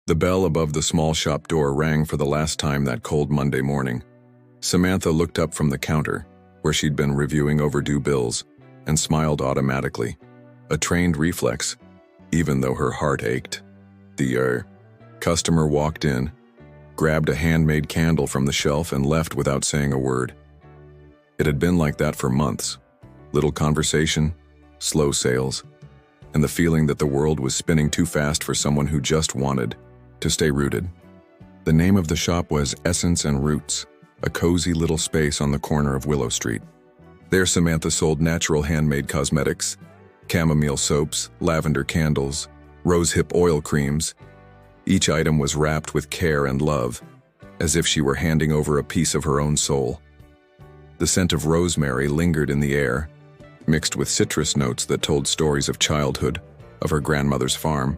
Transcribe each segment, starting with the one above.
The bell above the small shop door rang for the last time that cold Monday morning. Samantha looked up from the counter, where she'd been reviewing overdue bills, and smiled automatically, a trained reflex, even though her heart ached. The customer walked in, grabbed a handmade candle from the shelf and left without saying a word. It had been like that for months. Little conversation, slow sales, and the feeling that the world was spinning too fast for someone who just wanted to stay rooted. The name of the shop was Essence and Roots, a cozy little space on the corner of Willow Street. There Samantha sold natural handmade cosmetics, chamomile soaps, lavender candles, rosehip oil creams. Each item was wrapped with care and love, as if she were handing over a piece of her own soul. The scent of rosemary lingered in the air, mixed with citrus notes that told stories of childhood, of her grandmother's farm,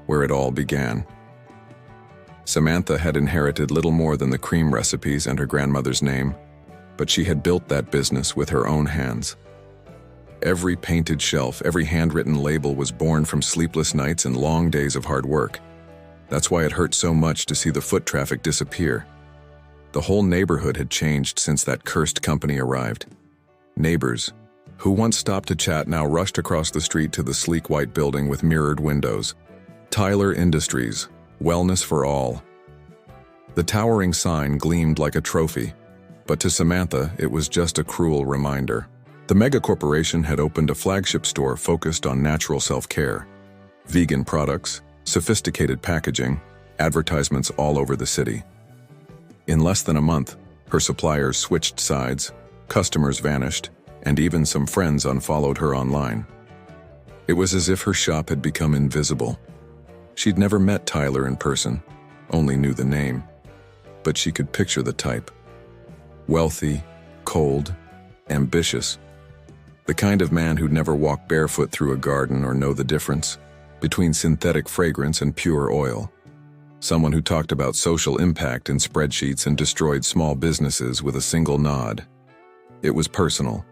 where it all began. Samantha had inherited little more than the cream recipes and her grandmother's name, but she had built that business with her own hands. Every painted shelf, every handwritten label was born from sleepless nights and long days of hard work. That's why it hurt so much to see the foot traffic disappear. The whole neighborhood had changed since that cursed company arrived. Neighbors, who once stopped to chat, now rushed across the street to the sleek white building with mirrored windows. Tyler Industries, wellness for all. The towering sign gleamed like a trophy, but to Samantha, it was just a cruel reminder. The megacorporation had opened a flagship store focused on natural self-care. Vegan products, sophisticated packaging, advertisements all over the city. In less than a month, her suppliers switched sides, customers vanished, and even some friends unfollowed her online. It was as if her shop had become invisible. She'd never met Tyler in person, only knew the name, but she could picture the type. Wealthy, cold, ambitious. The kind of man who'd never walk barefoot through a garden or know the difference between synthetic fragrance and pure oil. Someone who talked about social impact in spreadsheets and destroyed small businesses with a single nod. It was personal.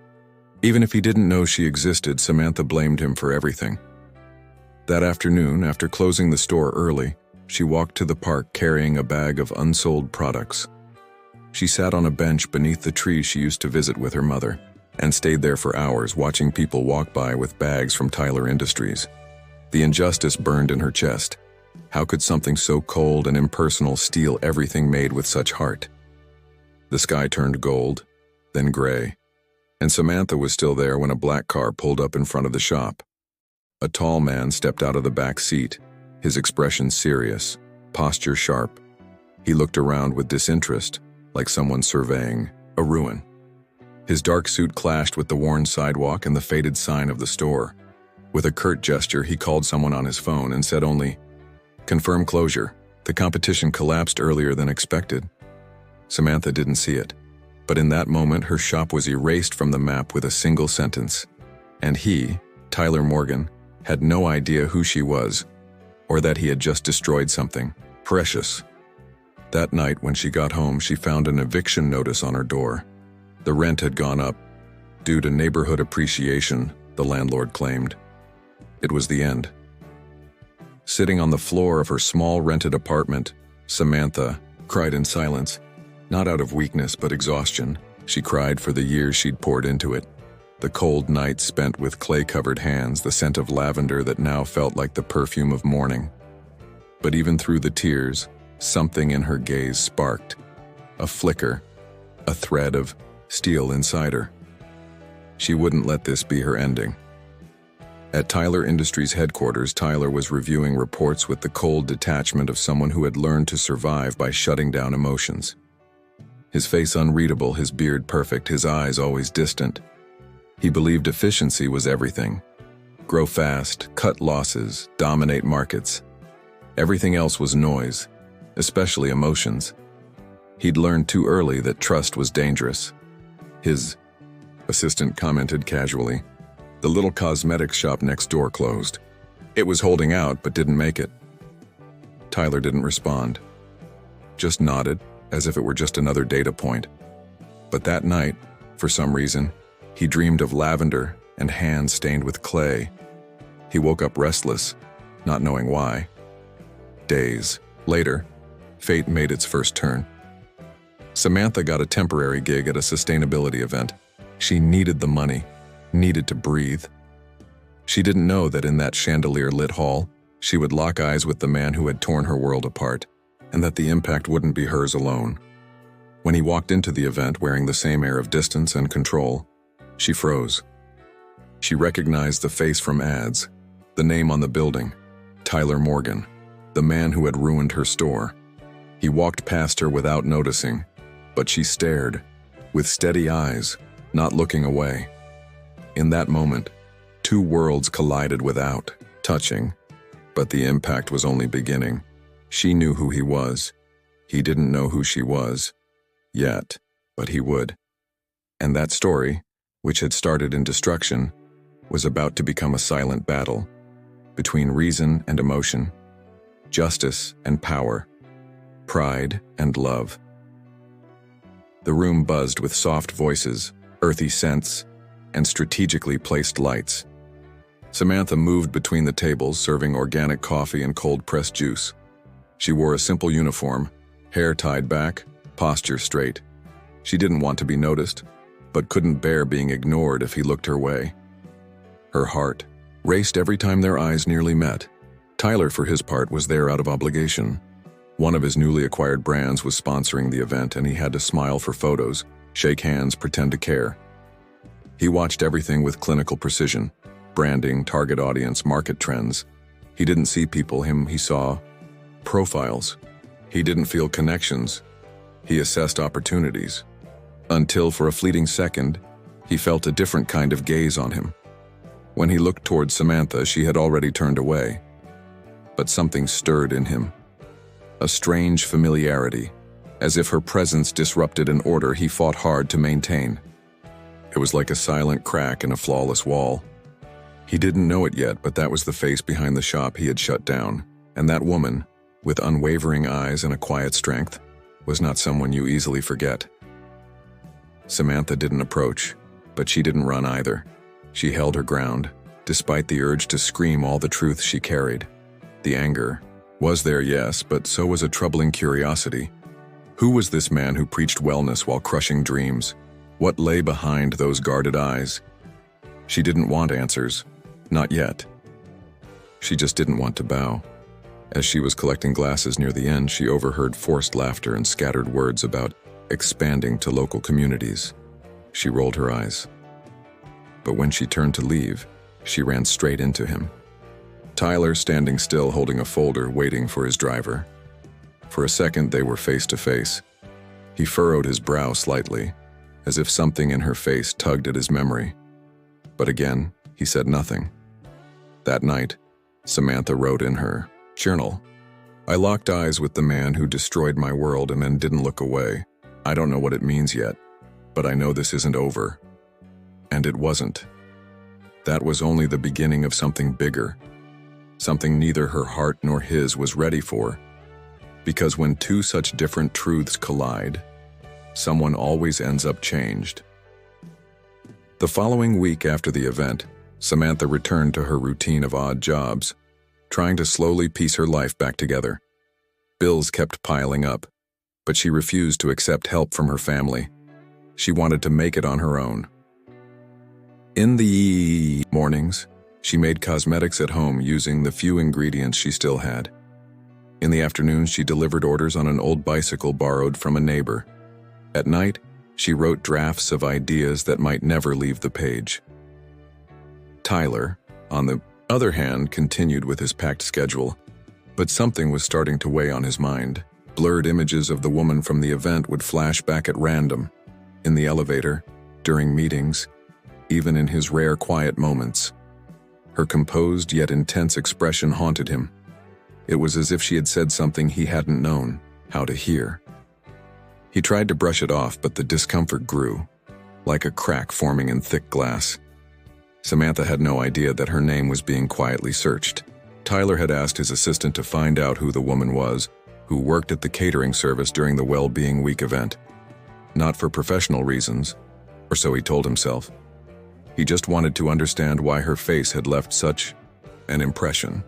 Even if he didn't know she existed, Samantha blamed him for everything. That afternoon, after closing the store early, she walked to the park carrying a bag of unsold products. She sat on a bench beneath the tree she used to visit with her mother, and stayed there for hours watching people walk by with bags from Tyler Industries. The injustice burned in her chest. How could something so cold and impersonal steal everything made with such heart? The sky turned gold, then gray, and Samantha was still there when a black car pulled up in front of the shop. A tall man stepped out of the back seat, his expression serious, posture sharp. He looked around with disinterest, like someone surveying a ruin. His dark suit clashed with the worn sidewalk and the faded sign of the store. With a curt gesture, he called someone on his phone and said only, "Confirm closure. The competition collapsed earlier than expected." Samantha didn't see it, but in that moment her shop was erased from the map with a single sentence. And he, Tyler Morgan, had no idea who she was, or that he had just destroyed something precious. That night when she got home, she found an eviction notice on her door. The rent had gone up, due to neighborhood appreciation, the landlord claimed. It was the end. Sitting on the floor of her small rented apartment, Samantha cried in silence, not out of weakness but exhaustion. She cried for the years she'd poured into it. The cold nights spent with clay-covered hands, the scent of lavender that now felt like the perfume of morning. But even through the tears, something in her gaze sparked. A flicker, a thread of steel inside her. She wouldn't let this be her ending. At Tyler Industries headquarters, Tyler was reviewing reports with the cold detachment of someone who had learned to survive by shutting down emotions. His face unreadable, his beard perfect, his eyes always distant. He believed efficiency was everything. Grow fast, cut losses, dominate markets. Everything else was noise, especially emotions. He'd learned too early that trust was dangerous. His assistant commented casually, "The little cosmetics shop next door closed. It was holding out but didn't make it." Tyler didn't respond, just nodded as if it were just another data point. But that night, for some reason, he dreamed of lavender and hands stained with clay. He woke up restless, not knowing why. Days later, fate made its first turn. Samantha got a temporary gig at a sustainability event. She needed the money, needed to breathe. She didn't know that in that chandelier-lit hall, she would lock eyes with the man who had torn her world apart, and that the impact wouldn't be hers alone. When he walked into the event wearing the same air of distance and control, she froze. She recognized the face from ads, the name on the building, Tyler Morgan, the man who had ruined her store. He walked past her without noticing, but she stared, with steady eyes, not looking away. In that moment, two worlds collided without touching, but the impact was only beginning. She knew who he was. He didn't know who she was, yet, but he would. And that story, which had started in destruction, was about to become a silent battle between reason and emotion, justice and power, pride and love. The room buzzed with soft voices, earthy scents, and strategically placed lights. Samantha moved between the tables, serving organic coffee and cold-pressed juice. She wore a simple uniform, hair tied back, posture straight. She didn't want to be noticed, but couldn't bear being ignored if he looked her way. Her heart raced every time their eyes nearly met. Tyler, for his part, was there out of obligation. One of his newly acquired brands was sponsoring the event, and he had to smile for photos, shake hands, pretend to care. He watched everything with clinical precision: branding, target audience, market trends. He didn't see people, he saw profiles. He didn't feel connections. He assessed opportunities. Until, for a fleeting second, he felt a different kind of gaze on him. When he looked towards Samantha, she had already turned away. But something stirred in him. A strange familiarity, as if her presence disrupted an order he fought hard to maintain. It was like a silent crack in a flawless wall. He didn't know it yet, but that was the face behind the shop he had shut down. And that woman, with unwavering eyes and a quiet strength, was not someone you easily forget. Samantha didn't approach, but she didn't run either. She held her ground, despite the urge to scream all the truth she carried. The anger was there, yes, but so was a troubling curiosity. Who was this man who preached wellness while crushing dreams? What lay behind those guarded eyes? She didn't want answers. Not yet. She just didn't want to bow. As she was collecting glasses near the end, she overheard forced laughter and scattered words about expanding to local communities. She rolled her eyes. But when she turned to leave, she ran straight into him. Tyler, standing still, holding a folder, waiting for his driver. For a second, they were face to face. He furrowed his brow slightly, as if something in her face tugged at his memory. But again, he said nothing. That night, Samantha wrote in her journal, "I locked eyes with the man who destroyed my world and then didn't look away. I don't know what it means yet, but I know this isn't over." And it wasn't. That was only the beginning of something bigger, something neither her heart nor his was ready for. Because when two such different truths collide, someone always ends up changed. The following week after the event, Samantha returned to her routine of odd jobs, trying to slowly piece her life back together. Bills kept piling up, but she refused to accept help from her family. She wanted to make it on her own. In the mornings, she made cosmetics at home using the few ingredients she still had. In the afternoons, she delivered orders on an old bicycle borrowed from a neighbor. At night, she wrote drafts of ideas that might never leave the page. Tyler, on the other hand, continued with his packed schedule, but something was starting to weigh on his mind. Blurred images of the woman from the event would flash back at random, in the elevator, during meetings, even in his rare quiet moments. Her composed yet intense expression haunted him. It was as if she had said something he hadn't known how to hear. He tried to brush it off, but the discomfort grew, like a crack forming in thick glass. Samantha had no idea that her name was being quietly searched. Tyler had asked his assistant to find out who the woman was, who worked at the catering service during the Well-Being Week event. Not for professional reasons, or so he told himself. He just wanted to understand why her face had left such an impression.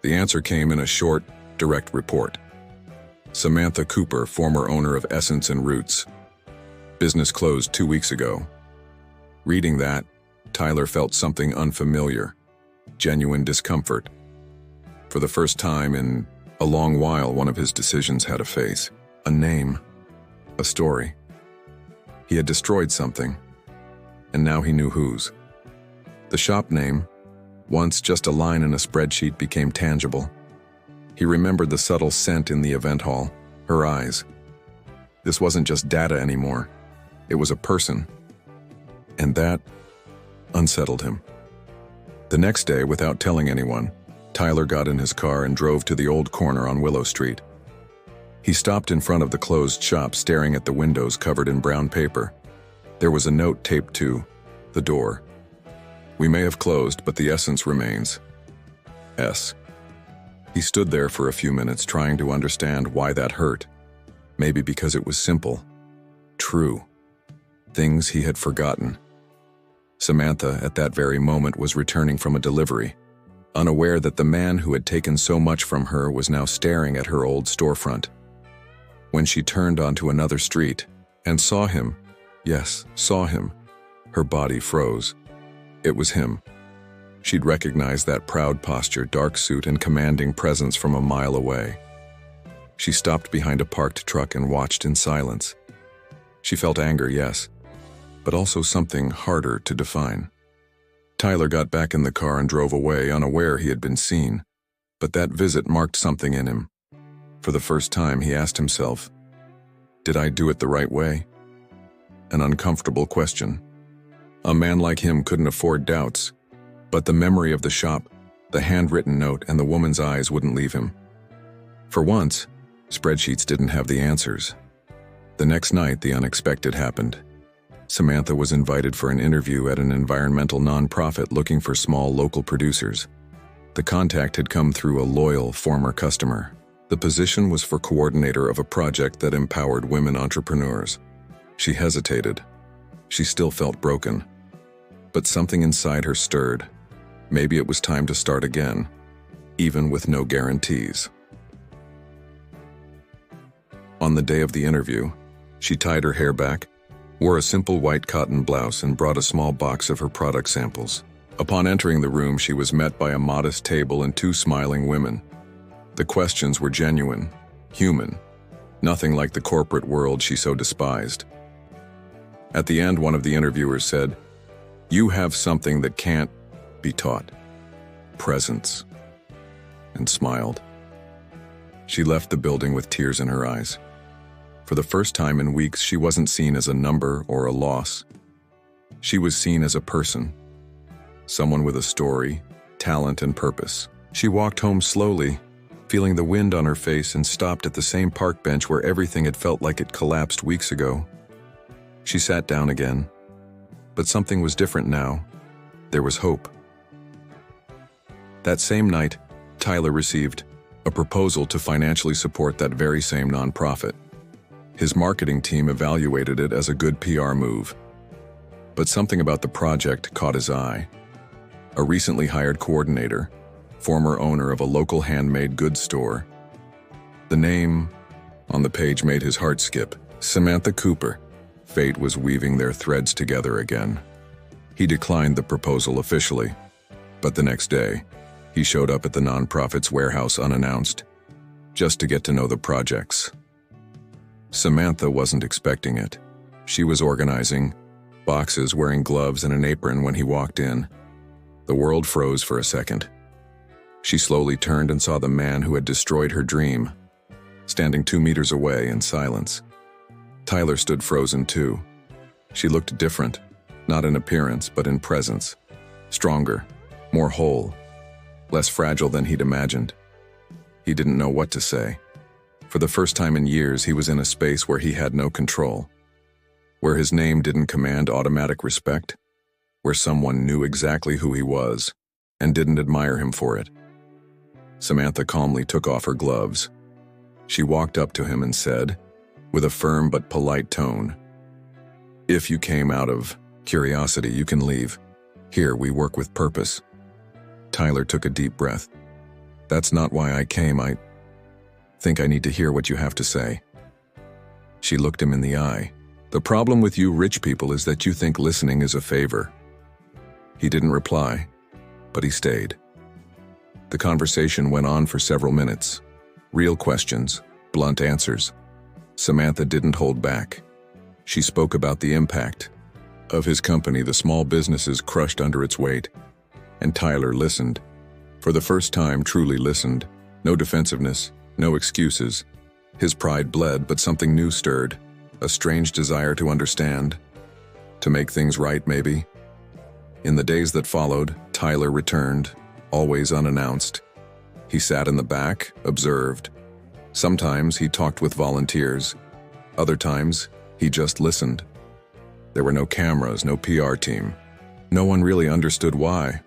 The answer came in a short, Direct report. Samantha Cooper, former owner of Essence and Roots. Business closed 2 weeks ago. Reading that, Tyler felt something unfamiliar. Genuine discomfort. For the first time in a long while, one of his decisions had a face, a name, a story. He had destroyed something, and now he knew whose. The shop name, once just a line in a spreadsheet, became tangible. He remembered the subtle scent in the event hall, her eyes. This wasn't just data anymore. It was a person. And that unsettled him. The next day, without telling anyone, Tyler got in his car and drove to the old corner on Willow Street. He stopped in front of the closed shop, staring at the windows covered in brown paper. There was a note taped to the door. "We may have closed, but the essence remains. S." He stood there for a few minutes, trying to understand why that hurt. Maybe because it was simple, true, things he had forgotten. Samantha, at that very moment, was returning from a delivery, unaware that the man who had taken so much from her was now staring at her old storefront. When she turned onto another street and saw him, yes, saw him, her body froze. It was him. She'd recognized that proud posture, dark suit, and commanding presence from a mile away. She stopped behind a parked truck and watched in silence. She felt anger, yes, but also something harder to define. Tyler got back in the car and drove away, unaware he had been seen. But that visit marked something in him. For the first time, he asked himself, did I do it the right way? An uncomfortable question. A man like him couldn't afford doubts. But the memory of the shop, the handwritten note, and the woman's eyes wouldn't leave him. For once, spreadsheets didn't have the answers. The next night, the unexpected happened. Samantha was invited for an interview at an environmental nonprofit looking for small local producers. The contact had come through a loyal former customer. The position was for coordinator of a project that empowered women entrepreneurs. She hesitated. She still felt broken. But something inside her stirred. Maybe it was time to start again, even with no guarantees. On the day of the interview, she tied her hair back, wore a simple white cotton blouse, and brought a small box of her product samples. Upon entering the room, she was met by a modest table and 2 smiling women. The questions were genuine, human, nothing like the corporate world she so despised. At the end, one of the interviewers said, "You have something that can't be taught. Presence," and smiled. She left the building with tears in her eyes. For the first time in weeks, she wasn't seen as a number or a loss. She was seen as a person, someone with a story, talent, and purpose. She walked home slowly, feeling the wind on her face, and stopped at the same park bench where everything had felt like it collapsed weeks ago. She sat down again, but something was different now. There was hope. That same night, Tyler received a proposal to financially support that very same nonprofit. His marketing team evaluated it as a good PR move. But something about the project caught his eye. A recently hired coordinator, former owner of a local handmade goods store. The name on the page made his heart skip. Samantha Cooper. Fate was weaving their threads together again. He declined the proposal officially, but the next day, he showed up at the nonprofit's warehouse unannounced, just to get to know the projects. Samantha wasn't expecting it. She was organizing boxes, wearing gloves and an apron when he walked in. The world froze for a second. She slowly turned and saw the man who had destroyed her dream, standing 2 meters away in silence. Tyler stood frozen too. She looked different, not in appearance but in presence. Stronger, more whole, less fragile than he'd imagined. He didn't know what to say. For the first time in years, he was in a space where he had no control, where his name didn't command automatic respect, where someone knew exactly who he was and didn't admire him for it. Samantha calmly took off her gloves. She walked up to him and said, with a firm but polite tone, "If you came out of curiosity, you can leave. Here, we work with purpose." Tyler took a deep breath. "That's not why I came. Think I need to hear what you have to say." She looked him in the eye. "The problem with you rich people is that you think listening is a favor." He didn't reply, but he stayed. The conversation went on for several minutes. Real questions, blunt answers. Samantha didn't hold back. She spoke about the impact of his company, the small businesses crushed under its weight. And Tyler listened. For the first time, truly listened. No defensiveness, no excuses. His pride bled, but something new stirred. A strange desire to understand. To make things right, maybe. In the days that followed, Tyler returned, always unannounced. He sat in the back, observed. Sometimes he talked with volunteers. Other times, he just listened. There were no cameras, no PR team. No one really understood why.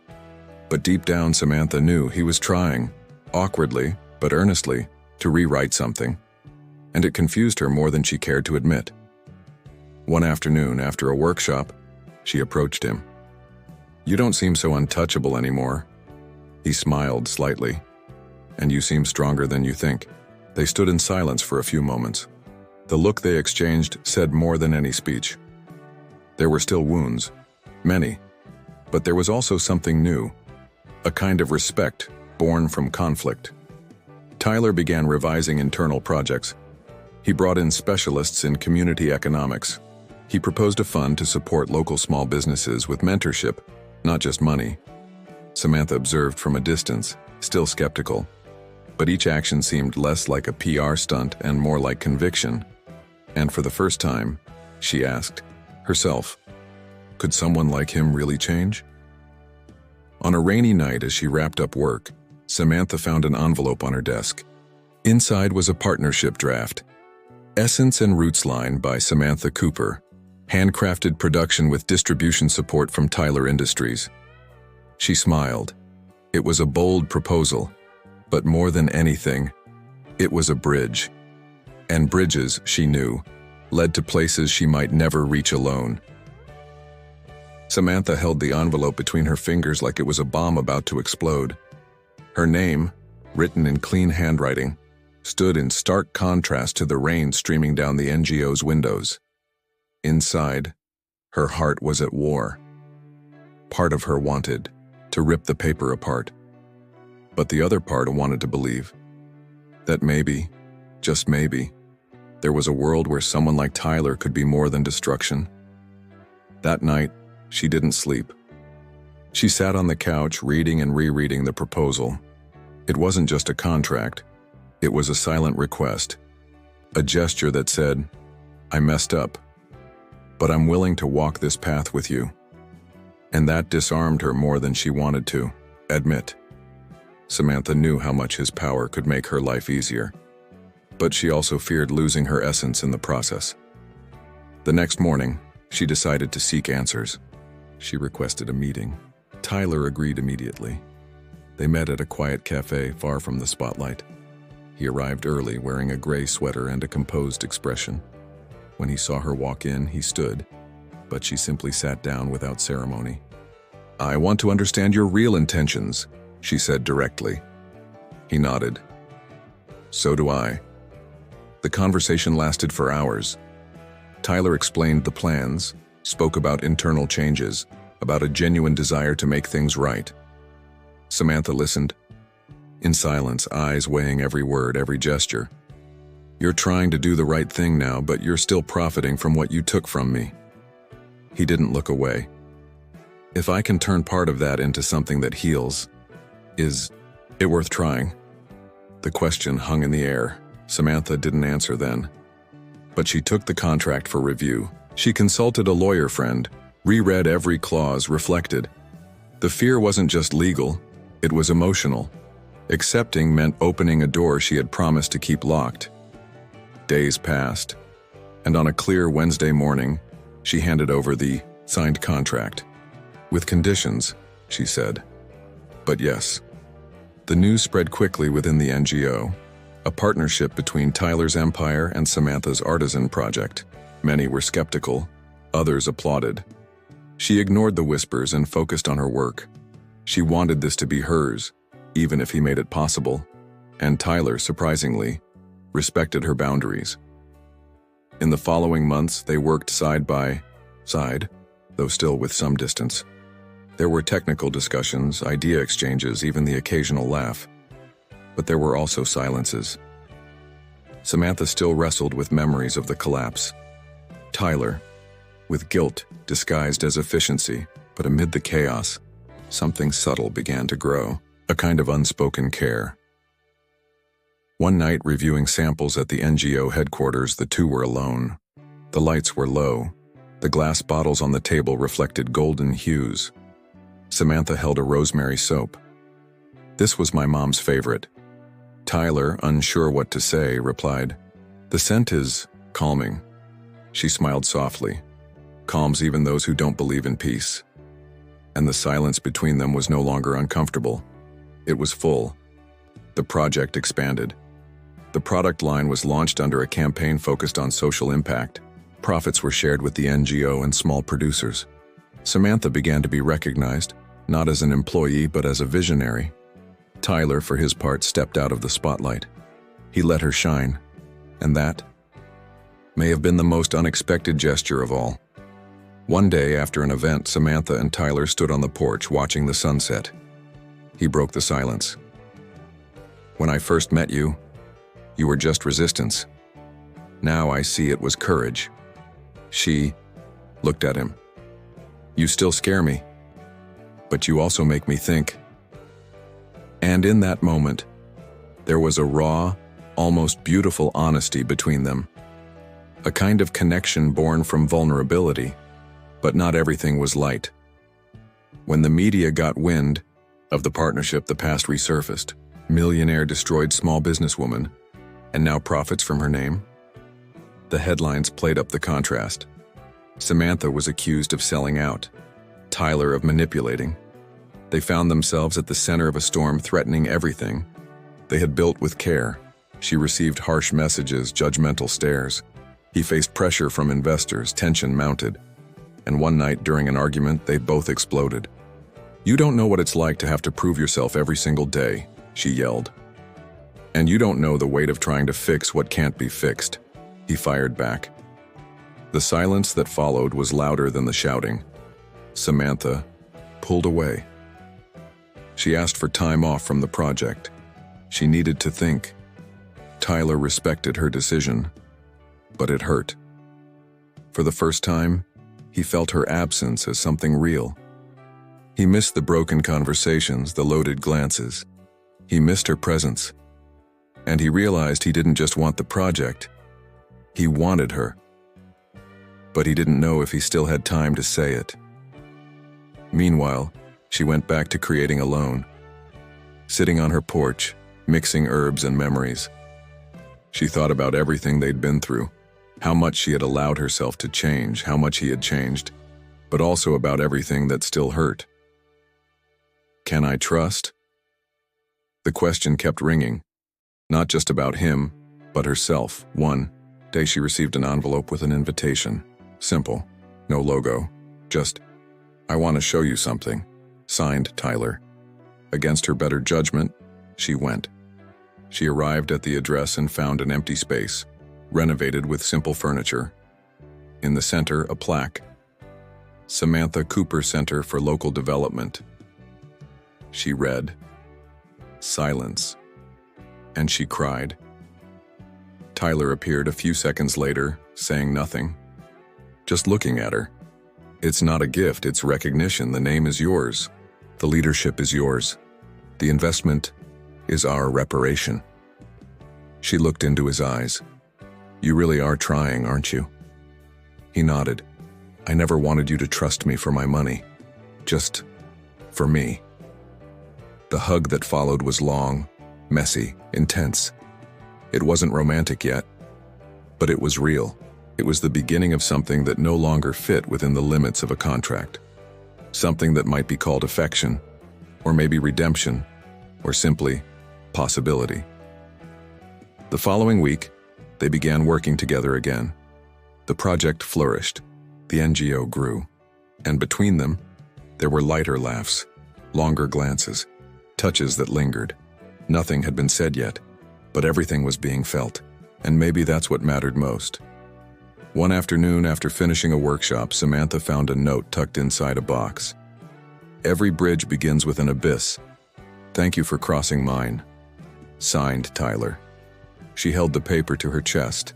But deep down, Samantha knew he was trying, awkwardly, but earnestly, to rewrite something. And it confused her more than she cared to admit. One afternoon, after a workshop, she approached him. "You don't seem so untouchable anymore." He smiled slightly. "And you seem stronger than you think." They stood in silence for a few moments. The look they exchanged said more than any speech. There were still wounds, many, but there was also something new, a kind of respect born from conflict. Tyler began revising internal projects. He brought in specialists in community economics. He proposed a fund to support local small businesses with mentorship, not just money. Samantha observed from a distance, still skeptical. But each action seemed less like a PR stunt and more like conviction. And for the first time, she asked herself, could someone like him really change? On a rainy night as she wrapped up work, Samantha found an envelope on her desk. Inside was a partnership draft. Essence and Roots Line by Samantha Cooper. Handcrafted production with distribution support from Tyler Industries. She smiled. It was a bold proposal, but more than anything, it was a bridge. And bridges, she knew, led to places she might never reach alone. Samantha held the envelope between her fingers like it was a bomb about to explode. Her name, written in clean handwriting, stood in stark contrast to the rain streaming down the NGO's windows. Inside, her heart was at war. Part of her wanted to rip the paper apart. But the other part wanted to believe that maybe, just maybe, there was a world where someone like Tyler could be more than destruction. That night, she didn't sleep. She sat on the couch reading and rereading the proposal. It wasn't just a contract. It was a silent request. A gesture that said, I messed up, but I'm willing to walk this path with you. And that disarmed her more than she wanted to admit. Samantha knew how much his power could make her life easier. But she also feared losing her essence in the process. The next morning, she decided to seek answers. She requested a meeting. Tyler agreed immediately. They met at a quiet cafe far from the spotlight. He arrived early, wearing a gray sweater and a composed expression. When he saw her walk in, he stood, but she simply sat down without ceremony. I want to understand your real intentions, she said directly. He nodded. So do I. The conversation lasted for hours. Tyler explained the plans, spoke about internal changes, about a genuine desire to make things right. Samantha listened, in silence, eyes weighing every word, every gesture. You're trying to do the right thing now, but you're still profiting from what you took from me. He didn't look away. If I can turn part of that into something that heals, is it worth trying? The question hung in the air. Samantha didn't answer then. But she took the contract for review. She consulted a lawyer friend, reread every clause, reflected. The fear wasn't just legal, it was emotional. Accepting meant opening a door she had promised to keep locked. Days passed, and on a clear Wednesday morning, she handed over the signed contract. With conditions, she said. But yes. The news spread quickly within the NGO, a partnership between Tyler's empire and Samantha's artisan project. Many were skeptical, others applauded. She ignored the whispers and focused on her work. She wanted this to be hers, even if he made it possible. And Tyler, surprisingly, respected her boundaries. In the following months, they worked side by side, though still with some distance. There were technical discussions, idea exchanges, even the occasional laugh. But there were also silences. Samantha still wrestled with memories of the collapse. Tyler, with guilt disguised as efficiency, but amid the chaos, something subtle began to grow, a kind of unspoken care. One night, reviewing samples at the NGO headquarters, the two were alone. The lights were low. The glass bottles on the table reflected golden hues. Samantha held a rosemary soap. "This was my mom's favorite." Tyler, unsure what to say, replied, "The scent is calming." She smiled softly. Calms even those who don't believe in peace. And the silence between them was no longer uncomfortable. It was full. The project expanded. The product line was launched under a campaign focused on social impact. Profits were shared with the NGO and small producers. Samantha began to be recognized, not as an employee but as a visionary. Tyler, for his part, stepped out of the spotlight. He let her shine, and that may have been the most unexpected gesture of all. One day after an event, Samantha and Tyler stood on the porch watching the sunset. He broke the silence. "When I first met you, you were just resistance. Now I see it was courage." She looked at him. "You still scare me, but you also make me think." And in that moment, there was a raw, almost beautiful honesty between them. A kind of connection born from vulnerability, but not everything was light. When the media got wind of the partnership, the past resurfaced. Millionaire destroyed small businesswoman, and now profits from her name. The headlines played up the contrast. Samantha was accused of selling out, Tyler of manipulating. They found themselves at the center of a storm threatening everything they had built with care. She received harsh messages, judgmental stares. He faced pressure from investors, tension mounted. And one night during an argument, they both exploded. "You don't know what it's like to have to prove yourself every single day," she yelled. "And you don't know the weight of trying to fix what can't be fixed," he fired back. The silence that followed was louder than the shouting. Samantha pulled away. She asked for time off from the project. She needed to think. Tyler respected her decision, but it hurt. For the first time, he felt her absence as something real. He missed the broken conversations, the loaded glances. He missed her presence. And he realized he didn't just want the project. He wanted her. But he didn't know if he still had time to say it. Meanwhile, she went back to creating alone. Sitting on her porch, mixing herbs and memories. She thought about everything they'd been through, how much she had allowed herself to change, how much he had changed, but also about everything that still hurt. Can I trust? The question kept ringing, not just about him, but herself. One day she received an envelope with an invitation. Simple, no logo, just, "I want to show you something." Signed, Tyler. Against her better judgment, she went. She arrived at the address and found an empty space, renovated with simple furniture. In the center, a plaque. Samantha Cooper Center for Local Development. She read. Silence. And she cried. Tyler appeared a few seconds later, saying nothing. Just looking at her. "It's not a gift, it's recognition. The name is yours. The leadership is yours. The investment is our reparation." She looked into his eyes. "You really are trying, aren't you?" He nodded. "I never wanted you to trust me for my money. Just for me." The hug that followed was long, messy, intense. It wasn't romantic yet, but it was real. It was the beginning of something that no longer fit within the limits of a contract. Something that might be called affection, or maybe redemption, or simply possibility. The following week, they began working together again. The project flourished, the NGO grew, and between them, there were lighter laughs, longer glances, touches that lingered. Nothing had been said yet, but everything was being felt. And maybe that's what mattered most. One afternoon, after finishing a workshop, Samantha found a note tucked inside a box. "Every bridge begins with an abyss. Thank you for crossing mine." Signed, Tyler. She held the paper to her chest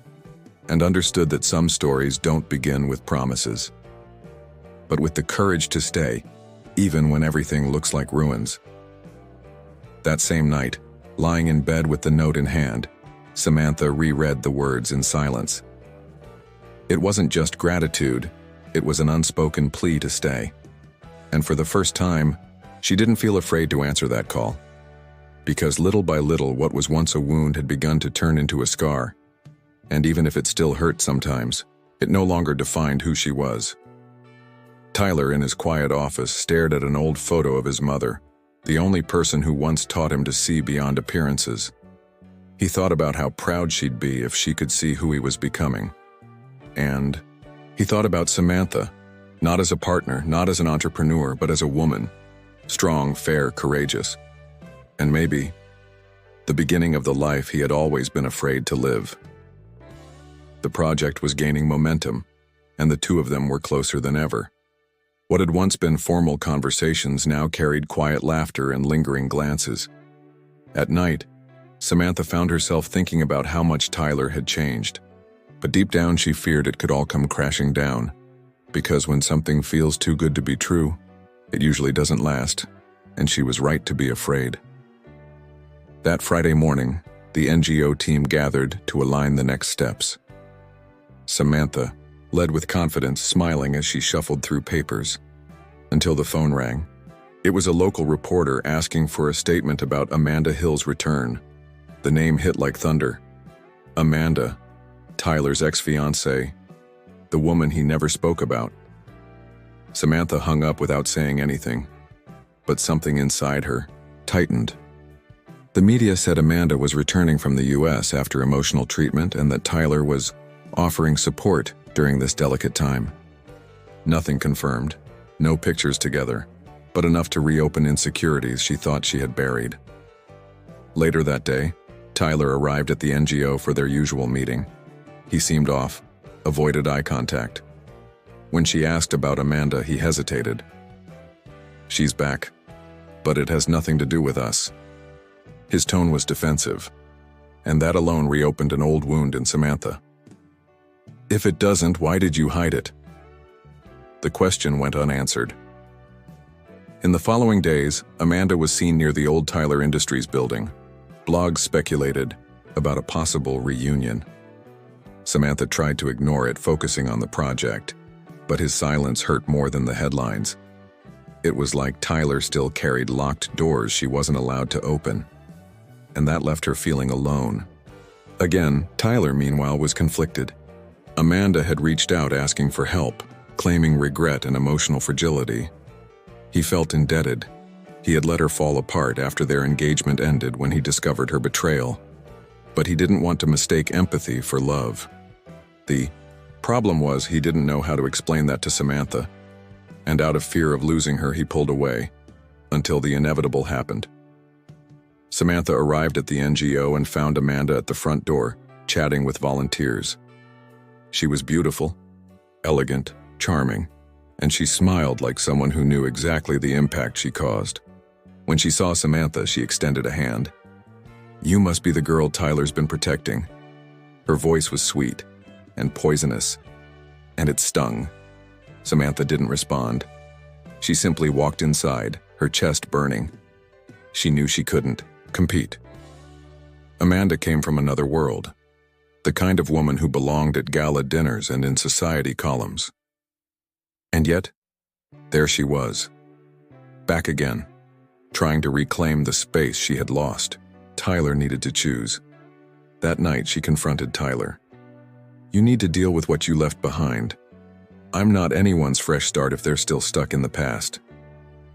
and understood that some stories don't begin with promises, but with the courage to stay, even when everything looks like ruins. That same night, lying in bed with the note in hand, Samantha reread the words in silence. It wasn't just gratitude, it was an unspoken plea to stay. And for the first time, she didn't feel afraid to answer that call. Because little by little, what was once a wound had begun to turn into a scar. And even if it still hurt sometimes, it no longer defined who she was. Tyler, in his quiet office, stared at an old photo of his mother, the only person who once taught him to see beyond appearances. He thought about how proud she'd be if she could see who he was becoming. And he thought about Samantha, not as a partner, not as an entrepreneur, but as a woman, strong, fair, courageous. And maybe the beginning of the life he had always been afraid to live. The project was gaining momentum, and the two of them were closer than ever. What had once been formal conversations now carried quiet laughter and lingering glances. At night, Samantha found herself thinking about how much Tyler had changed. But deep down she feared it could all come crashing down, because when something feels too good to be true, it usually doesn't last, and she was right to be afraid. That Friday morning, the NGO team gathered to align the next steps. Samantha led with confidence, smiling as she shuffled through papers, until the phone rang. It was a local reporter asking for a statement about Amanda Hill's return. The name hit like thunder. Amanda, Tyler's ex-fiancée, the woman he never spoke about. Samantha hung up without saying anything, but something inside her tightened. The media said Amanda was returning from the US after emotional treatment and that Tyler was offering support during this delicate time. Nothing confirmed, no pictures together, but enough to reopen insecurities she thought she had buried. Later that day, Tyler arrived at the NGO for their usual meeting. He seemed off, avoided eye contact. When she asked about Amanda, he hesitated. "She's back, but it has nothing to do with us." His tone was defensive, and that alone reopened an old wound in Samantha. "If it doesn't, why did you hide it?" The question went unanswered. In the following days, Amanda was seen near the old Tyler Industries building. Blogs speculated about a possible reunion. Samantha tried to ignore it, focusing on the project, but his silence hurt more than the headlines. It was like Tyler still carried locked doors she wasn't allowed to open, and that left her feeling alone. Again, Tyler, meanwhile, was conflicted. Amanda had reached out asking for help, claiming regret and emotional fragility. He felt indebted. He had let her fall apart after their engagement ended when he discovered her betrayal. But he didn't want to mistake empathy for love. The problem was he didn't know how to explain that to Samantha, and out of fear of losing her, he pulled away, until the inevitable happened. Samantha arrived at the NGO and found Amanda at the front door, chatting with volunteers. She was beautiful, elegant, charming, and she smiled like someone who knew exactly the impact she caused. When she saw Samantha, she extended a hand. "You must be the girl Tyler's been protecting." Her voice was sweet and poisonous, and it stung. Samantha didn't respond. She simply walked inside, her chest burning. She knew she couldn't compete. Amanda came from another world, the kind of woman who belonged at gala dinners and in society columns. And yet, there she was, back again, trying to reclaim the space she had lost. Tyler needed to choose. That night, she confronted Tyler. "You need to deal with what you left behind. I'm not anyone's fresh start if they're still stuck in the past."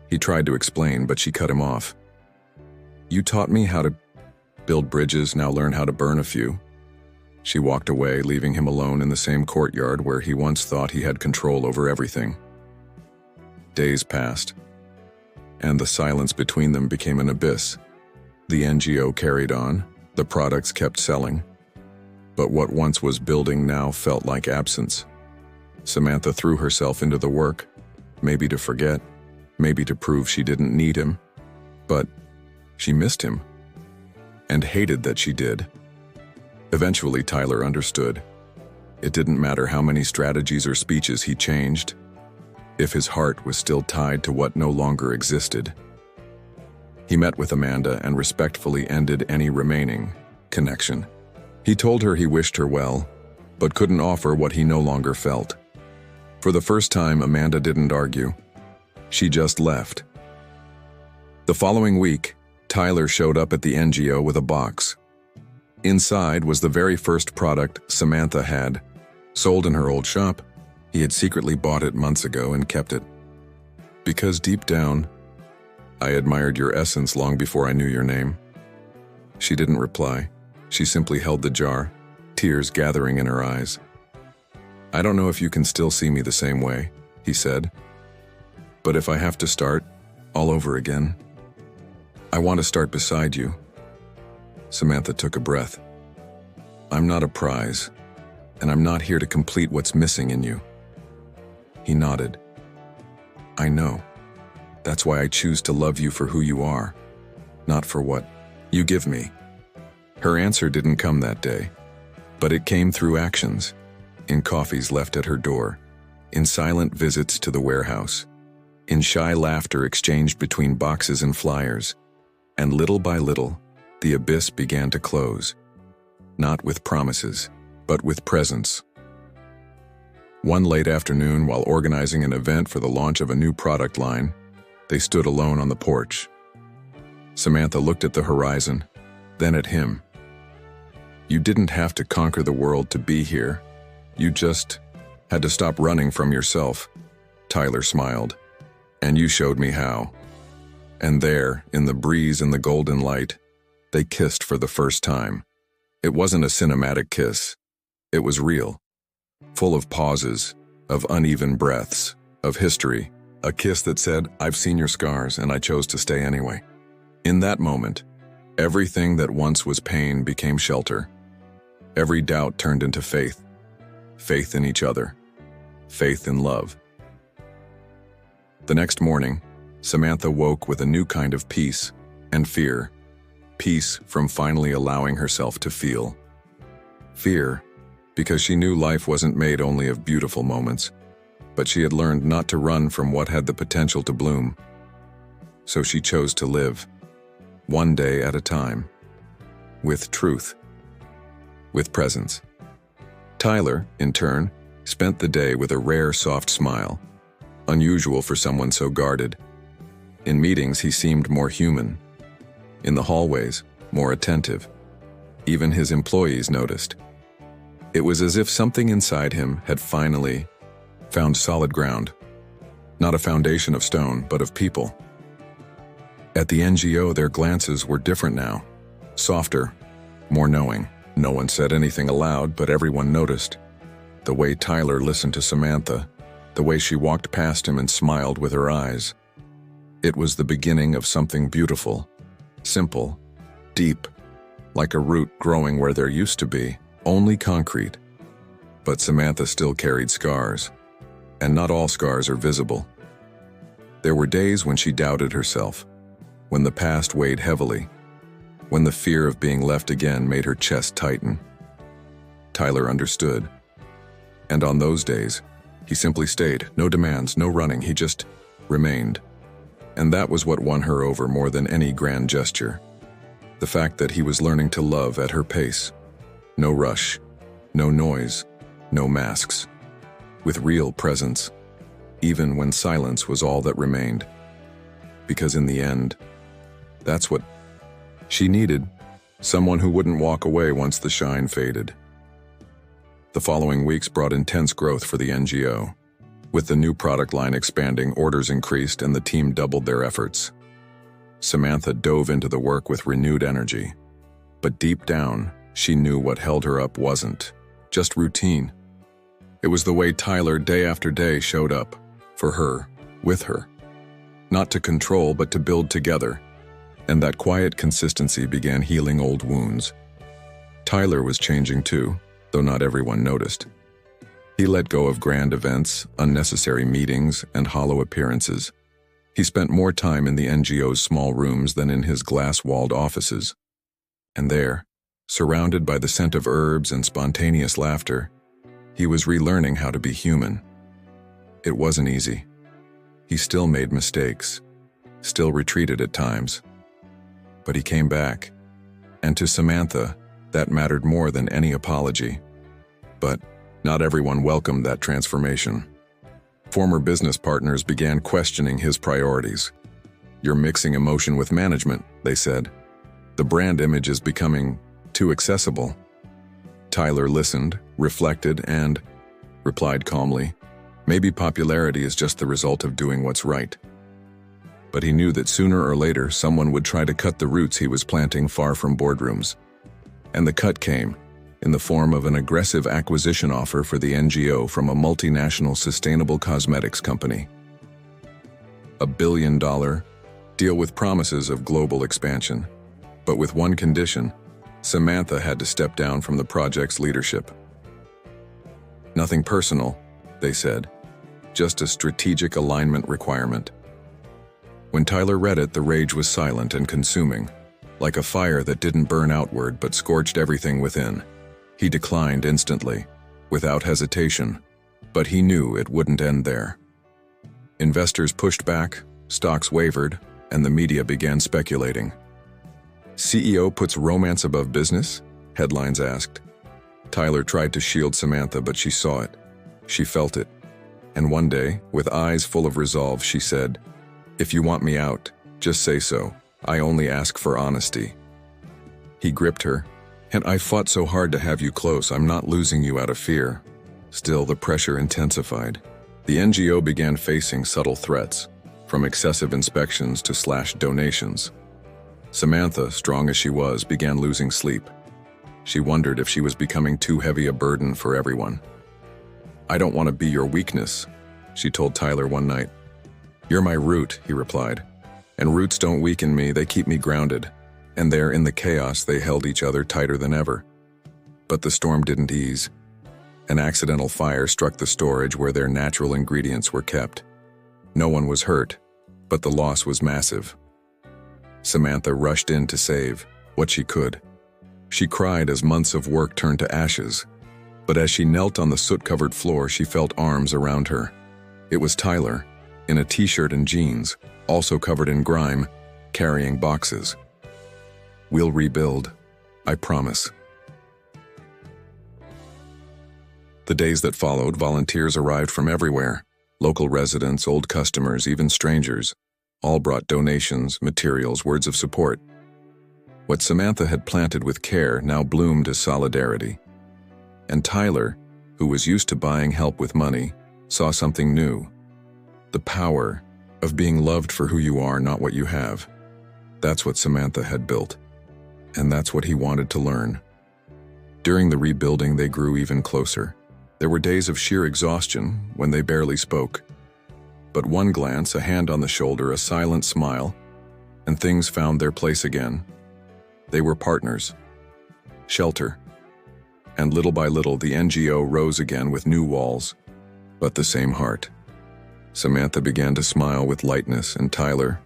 He tried to explain, but she cut him off. "You taught me how to build bridges, now learn how to burn a few." She walked away, leaving him alone in the same courtyard where he once thought he had control over everything. Days passed, and the silence between them became an abyss. The NGO carried on, the products kept selling, but what once was building now felt like absence. Samantha threw herself into the work, maybe to forget, maybe to prove she didn't need him, but she missed him, and hated that she did. Eventually, Tyler understood. It didn't matter how many strategies or speeches he changed, if his heart was still tied to what no longer existed. He met with Amanda and respectfully ended any remaining connection. He told her he wished her well, but couldn't offer what he no longer felt. For the first time, Amanda didn't argue. She just left. The following week, Tyler showed up at the NGO with a box. Inside was the very first product Samantha had. Sold in her old shop, he had secretly bought it months ago and kept it. Because deep down, I admired your essence long before I knew your name. She didn't reply. She simply held the jar, tears gathering in her eyes. I don't know if you can still see me the same way, he said. But if I have to start all over again, I want to start beside you. Samantha took a breath. I'm not a prize, and I'm not here to complete what's missing in you. He nodded. I know. That's why I choose to love you for who you are, not for what you give me. Her answer didn't come that day, but it came through actions, in coffees left at her door, in silent visits to the warehouse, in shy laughter exchanged between boxes and flyers, and little by little, the abyss began to close, not with promises, but with presence. One late afternoon, while organizing an event for the launch of a new product line, they stood alone on the porch. Samantha looked at the horizon, then at him. You didn't have to conquer the world to be here. You just had to stop running from yourself. Tyler smiled. And you showed me how. And there, in the breeze and the golden light, they kissed for the first time. It wasn't a cinematic kiss. It was real. Full of pauses, of uneven breaths, of history. A kiss that said, I've seen your scars and I chose to stay anyway. In that moment, everything that once was pain became shelter. Every doubt turned into faith. Faith in each other. Faith in love. The next morning, Samantha woke with a new kind of peace and fear. Peace from finally allowing herself to feel. Fear, because she knew life wasn't made only of beautiful moments, but she had learned not to run from what had the potential to bloom. So she chose to live, one day at a time, with truth, with presence. Tyler, in turn, spent the day with a rare soft smile, unusual for someone so guarded. In meetings, he seemed more human. In the hallways, more attentive. Even his employees noticed. It was as if something inside him had finally found solid ground. Not a foundation of stone, but of people. At the NGO, their glances were different now. Softer, more knowing. No one said anything aloud, but everyone noticed. The way Tyler listened to Samantha, the way she walked past him and smiled with her eyes. It was the beginning of something beautiful, simple, deep, like a root growing where there used to be only concrete. But Samantha still carried scars, and not all scars are visible. There were days when she doubted herself, when the past weighed heavily, when the fear of being left again made her chest tighten. Tyler understood. And on those days, he simply stayed, no demands, no running, he just remained. And that was what won her over more than any grand gesture. The fact that he was learning to love at her pace. No rush, no noise, no masks. With real presence, even when silence was all that remained. Because in the end, that's what she needed, someone who wouldn't walk away once the shine faded. The following weeks brought intense growth for the NGO. With the new product line expanding, orders increased and the team doubled their efforts. Samantha dove into the work with renewed energy. But deep down, she knew what held her up wasn't just routine. It was the way Tyler day after day showed up, for her, with her. Not to control, but to build together. And that quiet consistency began healing old wounds. Tyler was changing too, though not everyone noticed. He let go of grand events, unnecessary meetings, and hollow appearances. He spent more time in the NGO's small rooms than in his glass-walled offices. And there, surrounded by the scent of herbs and spontaneous laughter, he was relearning how to be human. It wasn't easy. He still made mistakes, still retreated at times. But he came back, and to Samantha, that mattered more than any apology. But not everyone welcomed that transformation. Former business partners began questioning his priorities. "You're mixing emotion with management," they said. "The brand image is becoming too accessible." Tyler listened, reflected, and replied calmly, "Maybe popularity is just the result of doing what's right." But he knew that sooner or later someone would try to cut the roots he was planting far from boardrooms. And the cut came, in the form of an aggressive acquisition offer for the NGO from a multinational sustainable cosmetics company. $1 billion deal with promises of global expansion. But with one condition: Samantha had to step down from the project's leadership. "Nothing personal," they said, "just a strategic alignment requirement." When Tyler read it, the rage was silent and consuming, like a fire that didn't burn outward but scorched everything within. He declined instantly, without hesitation, but he knew it wouldn't end there. Investors pushed back, stocks wavered, and the media began speculating. "CEO puts romance above business?" headlines asked. Tyler tried to shield Samantha, but she saw it. She felt it. And one day, with eyes full of resolve, she said, "If you want me out, just say so. I only ask for honesty." He gripped her. "And I fought so hard to have you close. I'm not losing you out of fear." Still, the pressure intensified. The NGO began facing subtle threats, from excessive inspections to slashed donations. Samantha, strong as she was, began losing sleep. She wondered if she was becoming too heavy a burden for everyone. "I don't want to be your weakness," she told Tyler one night. "You're my root," he replied. "And roots don't weaken me, they keep me grounded." And there, in the chaos, they held each other tighter than ever. But the storm didn't ease. An accidental fire struck the storage where their natural ingredients were kept. No one was hurt, but the loss was massive. Samantha rushed in to save what she could. She cried as months of work turned to ashes. But as she knelt on the soot-covered floor, she felt arms around her. It was Tyler, in a t-shirt and jeans, also covered in grime, carrying boxes. "We'll rebuild, I promise." The days that followed, volunteers arrived from everywhere. Local residents, old customers, even strangers. All brought donations, materials, words of support. What Samantha had planted with care now bloomed as solidarity. And Tyler, who was used to buying help with money, saw something new. The power of being loved for who you are, not what you have. That's what Samantha had built. And that's what he wanted to learn. During the rebuilding, they grew even closer. There were days of sheer exhaustion when they barely spoke. But one glance, a hand on the shoulder, a silent smile, and things found their place again. They were partners. Shelter. And little by little, the NGO rose again with new walls, but the same heart. Samantha began to smile with lightness, and Tyler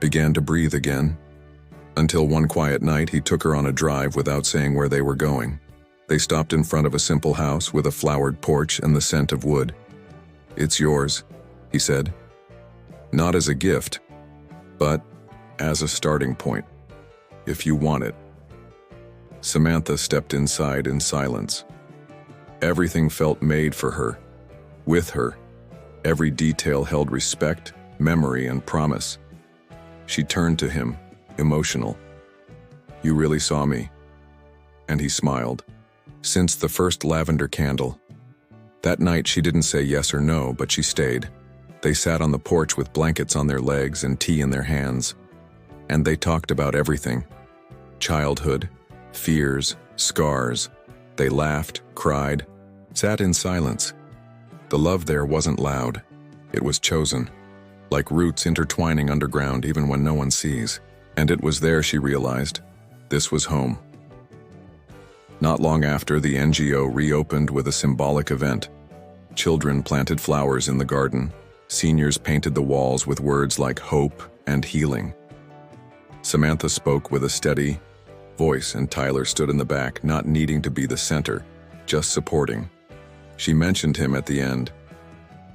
began to breathe again. Until one quiet night, he took her on a drive without saying where they were going. They stopped in front of a simple house with a flowered porch and the scent of wood. "It's yours," he said. "Not as a gift, but as a starting point, if you want it." Samantha stepped inside in silence. Everything felt made for her, with her. Every detail held respect, memory, and promise. She turned to him, emotional. "You really saw me." And he smiled. "Since the first lavender candle." That night she didn't say yes or no, but she stayed. They sat on the porch with blankets on their legs and tea in their hands. And they talked about everything. Childhood, fears, scars. They laughed, cried, sat in silence. The love there wasn't loud. It was chosen, like roots intertwining underground even when no one sees. And it was there she realized, this was home. Not long after, the NGO reopened with a symbolic event. Children planted flowers in the garden. Seniors painted the walls with words like hope and healing. Samantha spoke with a steady voice, and Tyler stood in the back, not needing to be the center, just supporting. She mentioned him at the end.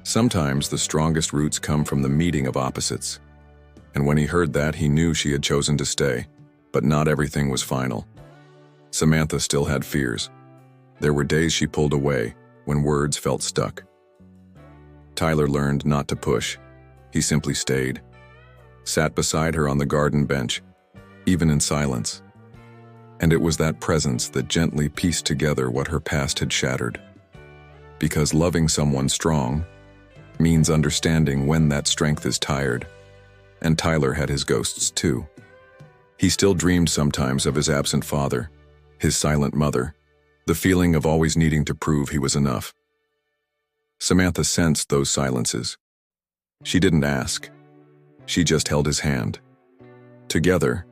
Sometimes the strongest roots come from the meeting of opposites. And when he heard that, he knew she had chosen to stay, but not everything was final. Samantha still had fears. There were days she pulled away, when words felt stuck. Tyler learned not to push. He simply stayed. Sat beside her on the garden bench, even in silence. And it was that presence that gently pieced together what her past had shattered. Because loving someone strong means understanding when that strength is tired. And Tyler had his ghosts too. He still dreamed sometimes of his absent father, his silent mother, the feeling of always needing to prove he was enough. Samantha sensed those silences. She didn't ask. She just held his hand. Together,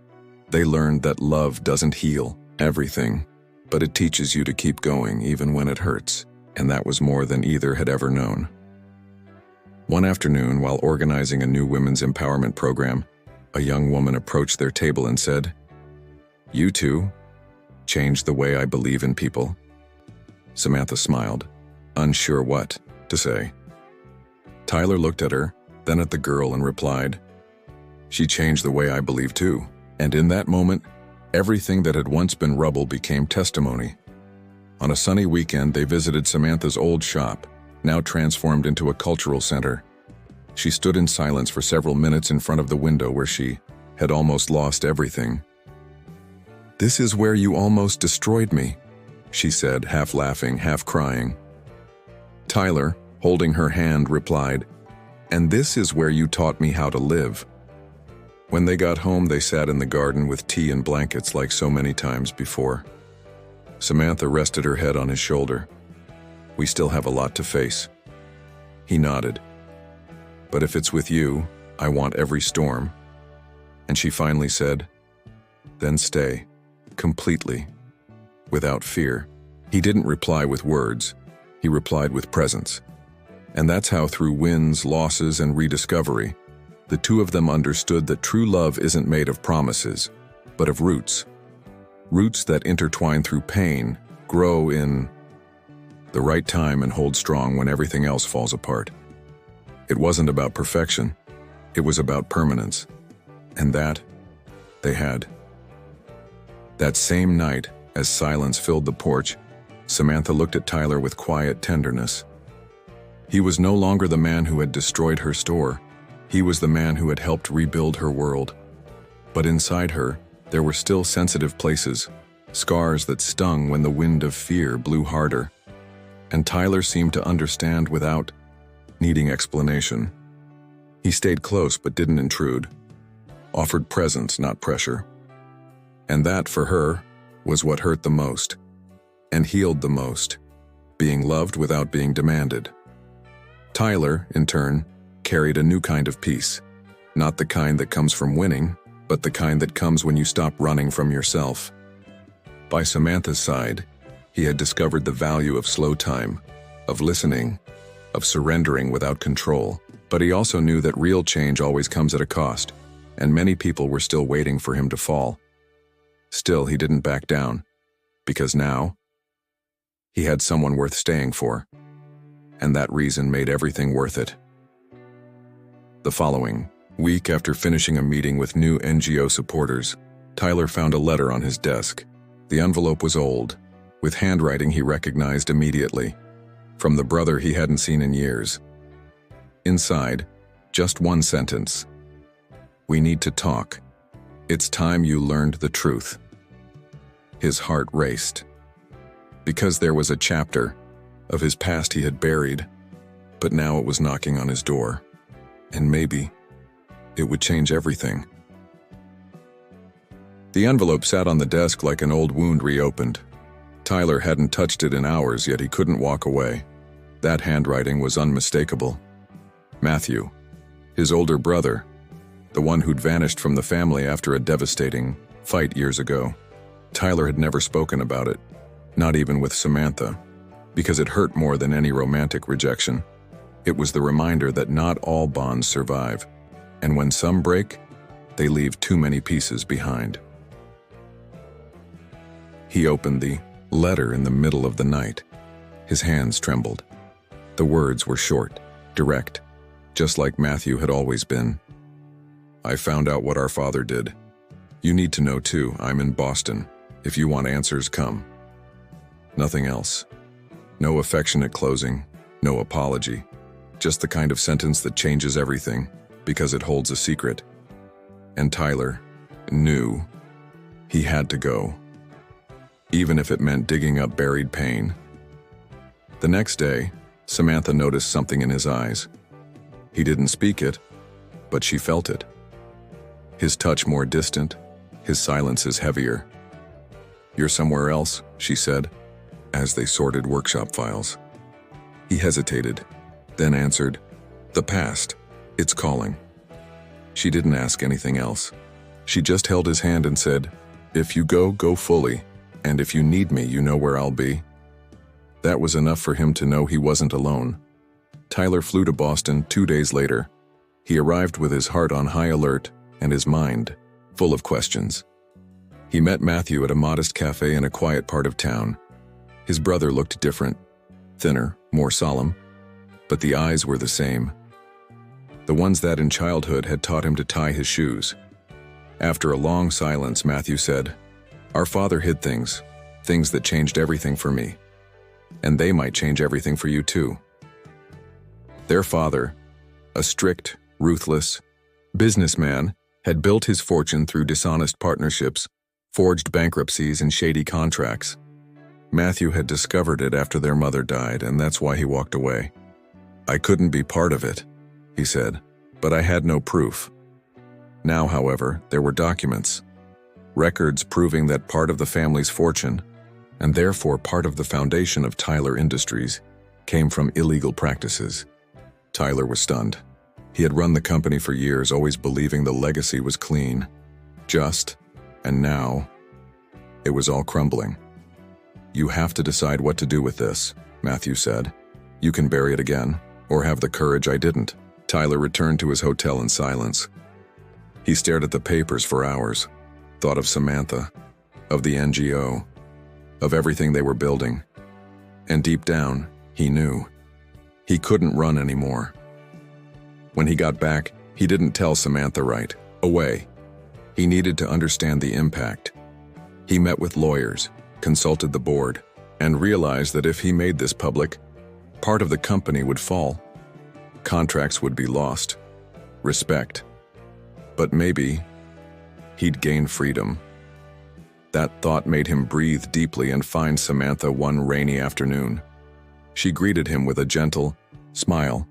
they learned that love doesn't heal everything, but it teaches you to keep going even when it hurts, and that was more than either had ever known. One afternoon, while organizing a new women's empowerment program, a young woman approached their table and said, "You two changed the way I believe in people." Samantha smiled, unsure what to say. Tyler looked at her, then at the girl, and replied, "She changed the way I believe too." And in that moment, everything that had once been rubble became testimony. On a sunny weekend, they visited Samantha's old shop, now transformed into a cultural center. She stood in silence for several minutes in front of the window where she had almost lost everything. "This is where you almost destroyed me," she said, half laughing, half crying. Tyler, holding her hand, replied, "And this is where you taught me how to live." When they got home, they sat in the garden with tea and blankets like so many times before. Samantha rested her head on his shoulder. "We still have a lot to face." He nodded. "But if it's with you, I want every storm." And she finally said, "Then stay, completely, without fear." He didn't reply with words. He replied with presence. And that's how, through wins, losses, and rediscovery, the two of them understood that true love isn't made of promises, but of roots. Roots that intertwine through pain, grow in the right time, and hold strong when everything else falls apart. It wasn't about perfection. It was about permanence. And that, they had. That same night, as silence filled the porch, Samantha looked at Tyler with quiet tenderness. He was no longer the man who had destroyed her store. He was the man who had helped rebuild her world. But inside her, there were still sensitive places, scars that stung when the wind of fear blew harder. And Tyler seemed to understand without needing explanation. He stayed close but didn't intrude, offered presence, not pressure. And that, for her, was what hurt the most, and healed the most, being loved without being demanded. Tyler, in turn, carried a new kind of peace, not the kind that comes from winning, but the kind that comes when you stop running from yourself. By Samantha's side, he had discovered the value of slow time, of listening, of surrendering without control, but he also knew that real change always comes at a cost, and many people were still waiting for him to fall. Still, he didn't back down, because now, he had someone worth staying for, and that reason made everything worth it. The following week, after finishing a meeting with new NGO supporters, Tyler found a letter on his desk. The envelope was old, with handwriting he recognized immediately, from the brother he hadn't seen in years. Inside, just one sentence: "We need to talk. It's time you learned the truth." His heart raced, because there was a chapter of his past he had buried, but now it was knocking on his door, and maybe it would change everything. The envelope sat on the desk like an old wound reopened. Tyler hadn't touched it in hours, yet he couldn't walk away. That handwriting was unmistakable. Matthew, his older brother, the one who'd vanished from the family after a devastating fight years ago. Tyler had never spoken about it. Not even with Samantha, because it hurt more than any romantic rejection. It was the reminder that not all bonds survive, and when some break, they leave too many pieces behind. He opened the letter in the middle of the night. His hands trembled. The words were short, direct, just like Matthew had always been. I found out what our father did. You need to know too. I'm in Boston. If you want answers, come. Nothing else. No affectionate closing, no apology. Just the kind of sentence that changes everything because it holds a secret. And Tyler knew he had to go, even if it meant digging up buried pain. The next day, Samantha noticed something in his eyes. He didn't speak it, but she felt it. His touch more distant, his silences heavier. You're somewhere else, she said, as they sorted workshop files. He hesitated, then answered, the past, it's calling. She didn't ask anything else. She just held his hand and said, if you go, go fully, and if you need me, you know where I'll be. That was enough for him to know he wasn't alone. Tyler flew to Boston 2 days later. He arrived with his heart on high alert and his mind full of questions. He met Matthew at a modest cafe in a quiet part of town. His brother looked different, thinner, more solemn, but the eyes were the same. The ones that in childhood had taught him to tie his shoes. After a long silence, Matthew said, our father hid things that changed everything for me. And they might change everything for you too. Their father, a strict, ruthless businessman, had built his fortune through dishonest partnerships, forged bankruptcies, and shady contracts. Matthew had discovered it after their mother died, and that's why he walked away. I couldn't be part of it, he said, but I had no proof. Now, however, there were documents, records proving that part of the family's fortune, and therefore part of the foundation of Tyler Industries, came from illegal practices. Tyler was stunned. He had run the company for years, always believing the legacy was clean, just, and now, it was all crumbling. You have to decide what to do with this, Matthew said. You can bury it again, or have the courage I didn't. Tyler returned to his hotel in silence. He stared at the papers for hours, thought of Samantha, of the NGO, of everything they were building. And deep down, he knew. He couldn't run anymore. When he got back, he didn't tell Samantha right away. He needed to understand the impact. He met with lawyers, consulted the board, and realized that if he made this public, part of the company would fall. Contracts would be lost. Respect. But maybe he'd gain freedom. That thought made him breathe deeply and find Samantha one rainy afternoon. She greeted him with a gentle smile,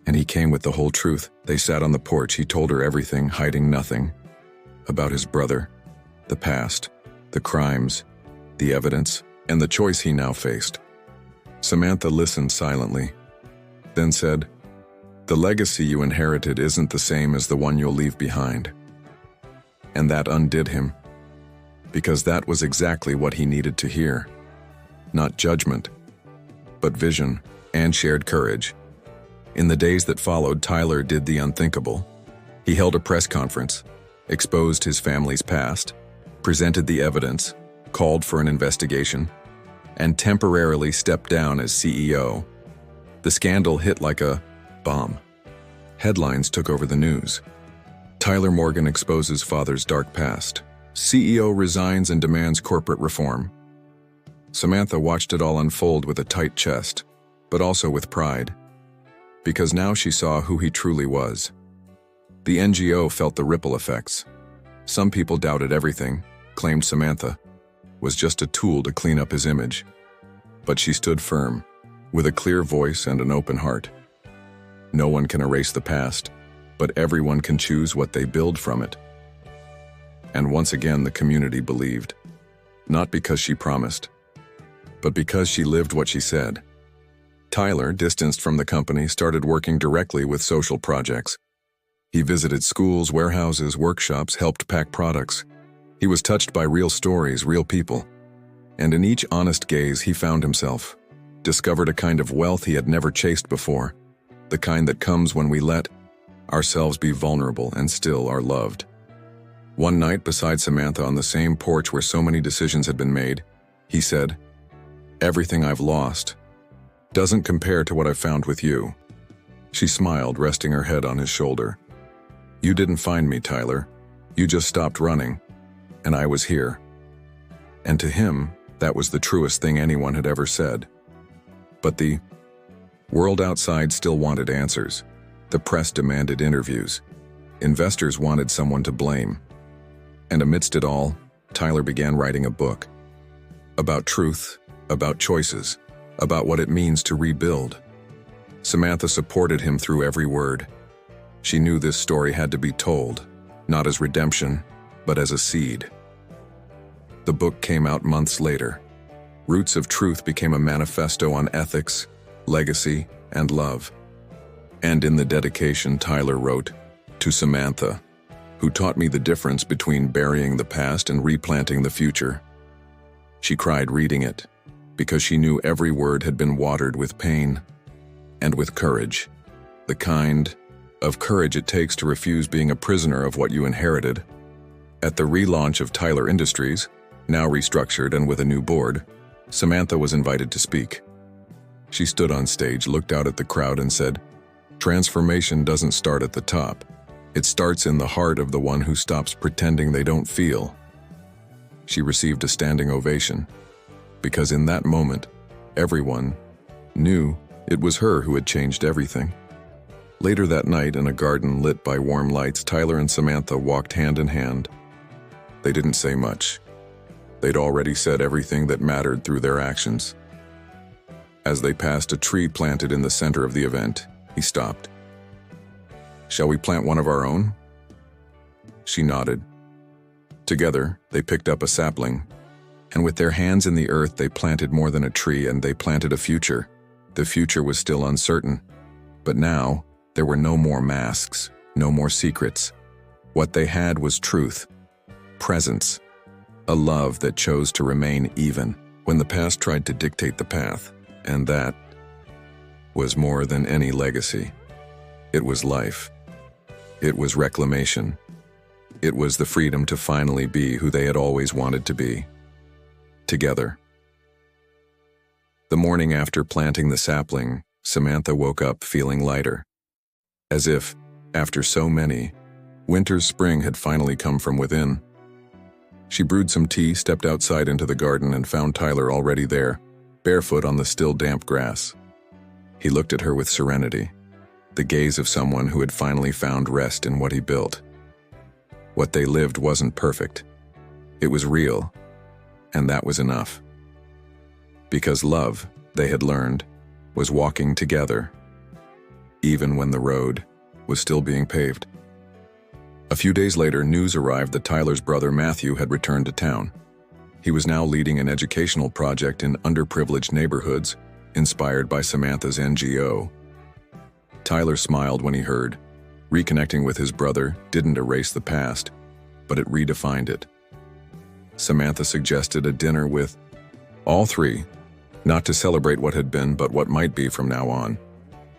and he came with the whole truth. They sat on the porch. He told her everything, hiding nothing. About his brother, the past, the crimes, the evidence, and the choice he now faced. Samantha listened silently, then said, the legacy you inherited isn't the same as the one you'll leave behind. And that undid him, because that was exactly what he needed to hear. Not judgment, but vision and shared courage. In the days that followed, Tyler did the unthinkable. He held a press conference, exposed his family's past, presented the evidence, called for an investigation, and temporarily stepped down as CEO. The scandal hit like a bomb. Headlines took over the news. Tyler Morgan exposes father's dark past. CEO resigns and demands corporate reform. Samantha watched it all unfold with a tight chest, but also with pride, because now she saw who he truly was. The NGO felt the ripple effects. Some people doubted everything, claimed Samantha was just a tool to clean up his image. But she stood firm, with a clear voice and an open heart. No one can erase the past, but everyone can choose what they build from it. And once again, the community believed, not because she promised, but because she lived what she said. Tyler, distanced from the company, started working directly with social projects. He visited schools, warehouses, workshops, helped pack products. He was touched by real stories, real people. And in each honest gaze he found himself, discovered a kind of wealth he had never chased before, the kind that comes when we let ourselves be vulnerable and still are loved. One night beside Samantha on the same porch where so many decisions had been made, he said, "Everything I've lost doesn't compare to what I've found with you." She smiled, resting her head on his shoulder. "You didn't find me, Tyler. You just stopped running, and I was here." And to him, that was the truest thing anyone had ever said. But the world outside still wanted answers. The press demanded interviews. Investors wanted someone to blame. And amidst it all, Tyler began writing a book. About truth, about choices, about what it means to rebuild. Samantha supported him through every word. She knew this story had to be told, not as redemption, but as a seed. The book came out months later. Roots of Truth became a manifesto on ethics, legacy, and love. And in the dedication, Tyler wrote, "To Samantha, who taught me the difference between burying the past and replanting the future." She cried reading it, because she knew every word had been watered with pain and with courage. The kind of courage it takes to refuse being a prisoner of what you inherited. At the relaunch of Tyler Industries, now restructured and with a new board, Samantha was invited to speak. She stood on stage, looked out at the crowd and said, "Transformation doesn't start at the top. It starts in the heart of the one who stops pretending they don't feel." She received a standing ovation, because in that moment, everyone knew it was her who had changed everything. Later that night, in a garden lit by warm lights, Tyler and Samantha walked hand in hand. They didn't say much. They'd already said everything that mattered through their actions. As they passed a tree planted in the center of the event, he stopped. "Shall we plant one of our own?" She nodded. Together, they picked up a sapling, and with their hands in the earth, they planted more than a tree, and they planted a future. The future was still uncertain, but now there were no more masks, no more secrets. What they had was truth, presence, a love that chose to remain even when the past tried to dictate the path, and that was more than any legacy. It was life. It was reclamation. It was the freedom to finally be who they had always wanted to be. Together. The morning after planting the sapling, Samantha woke up feeling lighter. As if, after so many, winter's spring had finally come from within. She brewed some tea, stepped outside into the garden, and found Tyler already there, barefoot on the still damp grass. He looked at her with serenity, the gaze of someone who had finally found rest in what he built. What they lived wasn't perfect. It was real, and that was enough. Because love, they had learned, was walking together, even when the road was still being paved. A few days later, news arrived that Tyler's brother Matthew had returned to town. He was now leading an educational project in underprivileged neighborhoods, inspired by Samantha's NGO. Tyler smiled when he heard. Reconnecting with his brother didn't erase the past, but it redefined it. Samantha suggested a dinner with all three, not to celebrate what had been, but what might be from now on.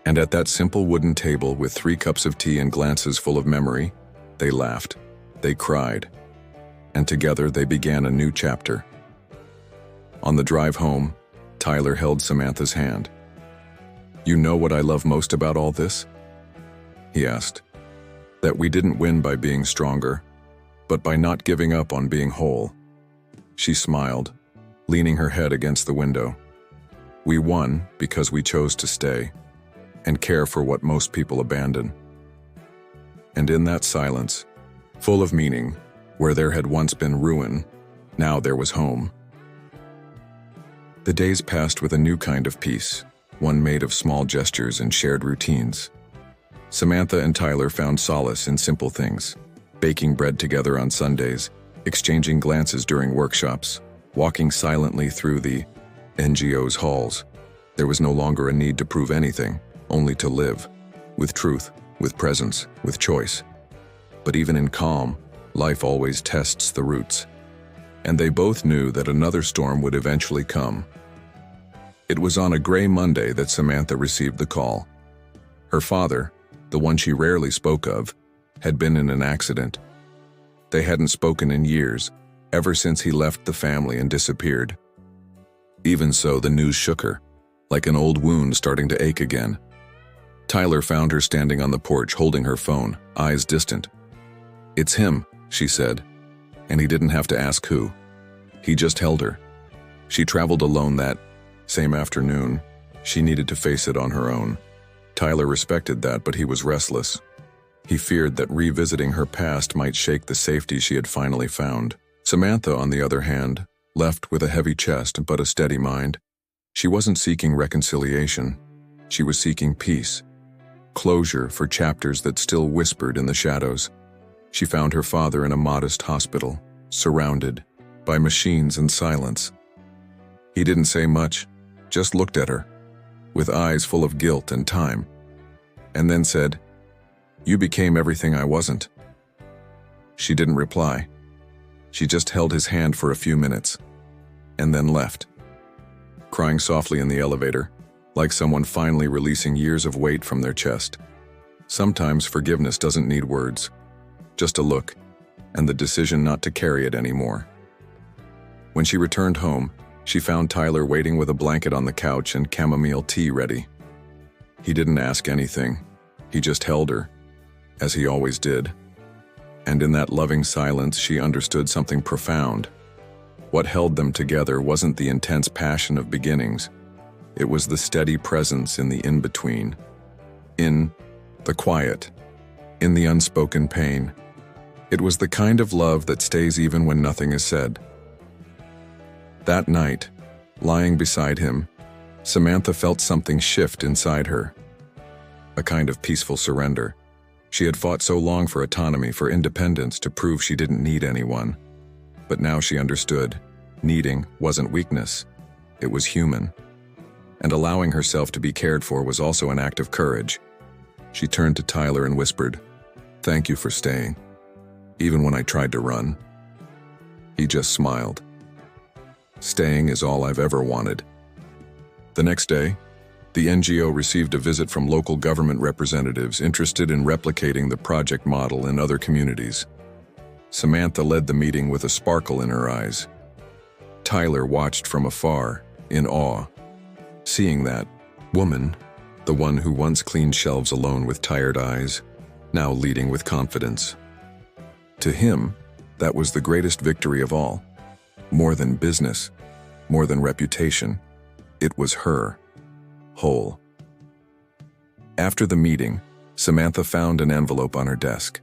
And at that simple wooden table with 3 cups of tea and glances full of memory, they laughed, they cried, and together they began a new chapter. On the drive home, Tyler held Samantha's hand. "You know what I love most about all this?" he asked. "That we didn't win by being stronger, but by not giving up on being whole." She smiled, leaning her head against the window. "We won because we chose to stay and care for what most people abandon." And in that silence, full of meaning, where there had once been ruin, now there was home. The days passed with a new kind of peace, one made of small gestures and shared routines. Samantha and Tyler found solace in simple things, baking bread together on Sundays, exchanging glances during workshops, walking silently through the NGO's halls. There was no longer a need to prove anything, only to live, with truth, with presence, with choice. But even in calm, life always tests the roots. and they both knew that another storm would eventually come. It was on a gray Monday that Samantha received the call. Her father, the one she rarely spoke of, had been in an accident. They hadn't spoken in years, ever since he left the family and disappeared. Even so, the news shook her, like an old wound starting to ache again. Tyler found her standing on the porch holding her phone, eyes distant. "It's him," she said, and he didn't have to ask who. He just held her. She traveled alone that same afternoon. She needed to face it on her own. Tyler respected that, but he was restless. He feared that revisiting her past might shake the safety she had finally found. Samantha, on the other hand, left with a heavy chest but a steady mind. She wasn't seeking reconciliation. She was seeking peace. Closure for chapters that still whispered in the shadows. She found her father in a modest hospital, surrounded by machines and silence. He didn't say much, just looked at her, with eyes full of guilt and time, and then said, "You became everything I wasn't." She didn't reply. She just held his hand for a few minutes, and then left, crying softly in the elevator, like someone finally releasing years of weight from their chest. Sometimes forgiveness doesn't need words, just a look, and the decision not to carry it anymore. When she returned home, she found Tyler waiting with a blanket on the couch and chamomile tea ready. He didn't ask anything. He just held her, as he always did. And in that loving silence, she understood something profound. What held them together wasn't the intense passion of beginnings. It was the steady presence in the in-between. In the quiet. In the unspoken pain. It was the kind of love that stays even when nothing is said. That night, lying beside him, Samantha felt something shift inside her. A kind of peaceful surrender. She had fought so long for autonomy, for independence, to prove she didn't need anyone. But now she understood. Needing wasn't weakness. It was human. And allowing herself to be cared for was also an act of courage. She turned to Tyler and whispered, "Thank you for staying, even when I tried to run." He just smiled. "Staying is all I've ever wanted." The next day, the NGO received a visit from local government representatives interested in replicating the project model in other communities. Samantha led the meeting with a sparkle in her eyes. Tyler watched from afar, in awe. Seeing that woman, the one who once cleaned shelves alone with tired eyes, now leading with confidence. To him, that was the greatest victory of all. More than business, more than reputation, it was her, whole. After the meeting, Samantha found an envelope on her desk.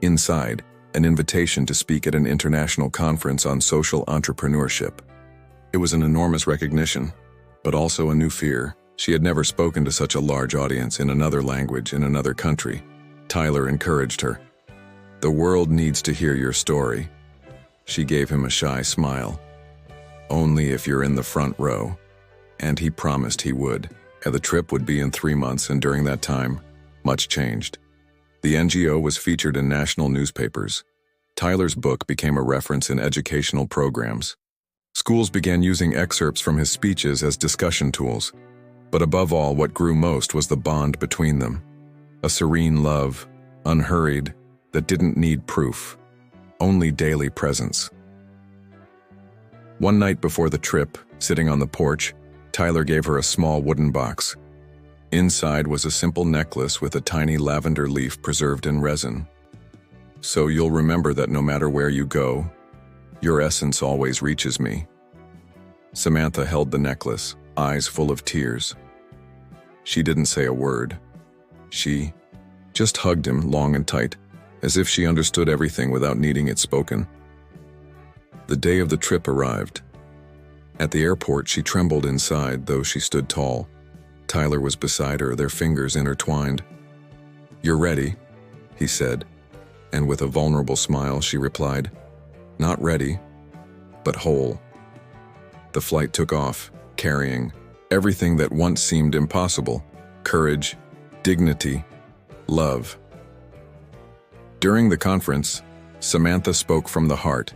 Inside, an invitation to speak at an international conference on social entrepreneurship. It was an enormous recognition, but also a new fear. She had never spoken to such a large audience in another language in another country. Tyler encouraged her. "The world needs to hear your story." She gave him a shy smile. "Only if you're in the front row." And he promised he would. And the trip would be in 3 months, and during that time, much changed. The NGO was featured in national newspapers. Tyler's book became a reference in educational programs. Schools began using excerpts from his speeches as discussion tools. But above all, what grew most was the bond between them. A serene love, unhurried, that didn't need proof. Only daily presence. One night before the trip, sitting on the porch, Tyler gave her a small wooden box. Inside was a simple necklace with a tiny lavender leaf preserved in resin. "So you'll remember that no matter where you go, your essence always reaches me." Samantha held the necklace, eyes full of tears. She didn't say a word. She just hugged him long and tight, as if she understood everything without needing it spoken. The day of the trip arrived. At the airport, she trembled inside, though she stood tall. Tyler was beside her, their fingers intertwined. "You're ready," he said, and with a vulnerable smile she replied, "Not ready, but whole." The flight took off, carrying everything that once seemed impossible: courage, dignity, love. During the conference, Samantha spoke from the heart.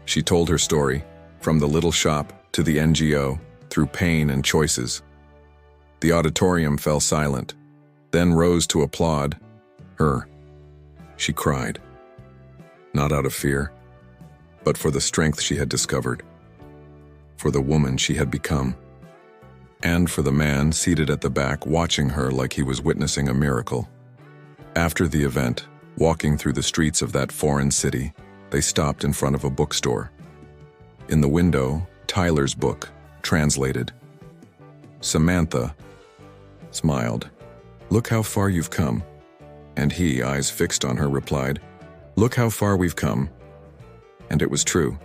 She told her story, from the little shop to the NGO, through pain and choices. The auditorium fell silent, then rose to applaud her. She cried, not out of fear, but for the strength she had discovered, for the woman she had become, and for the man seated at the back watching her like he was witnessing a miracle. After the event, walking through the streets of that foreign city, they stopped in front of a bookstore. In the window, Tyler's book, translated. Samantha smiled. "Look how far you've come." And he, eyes fixed on her, replied, "Look how far we've come." And it was true.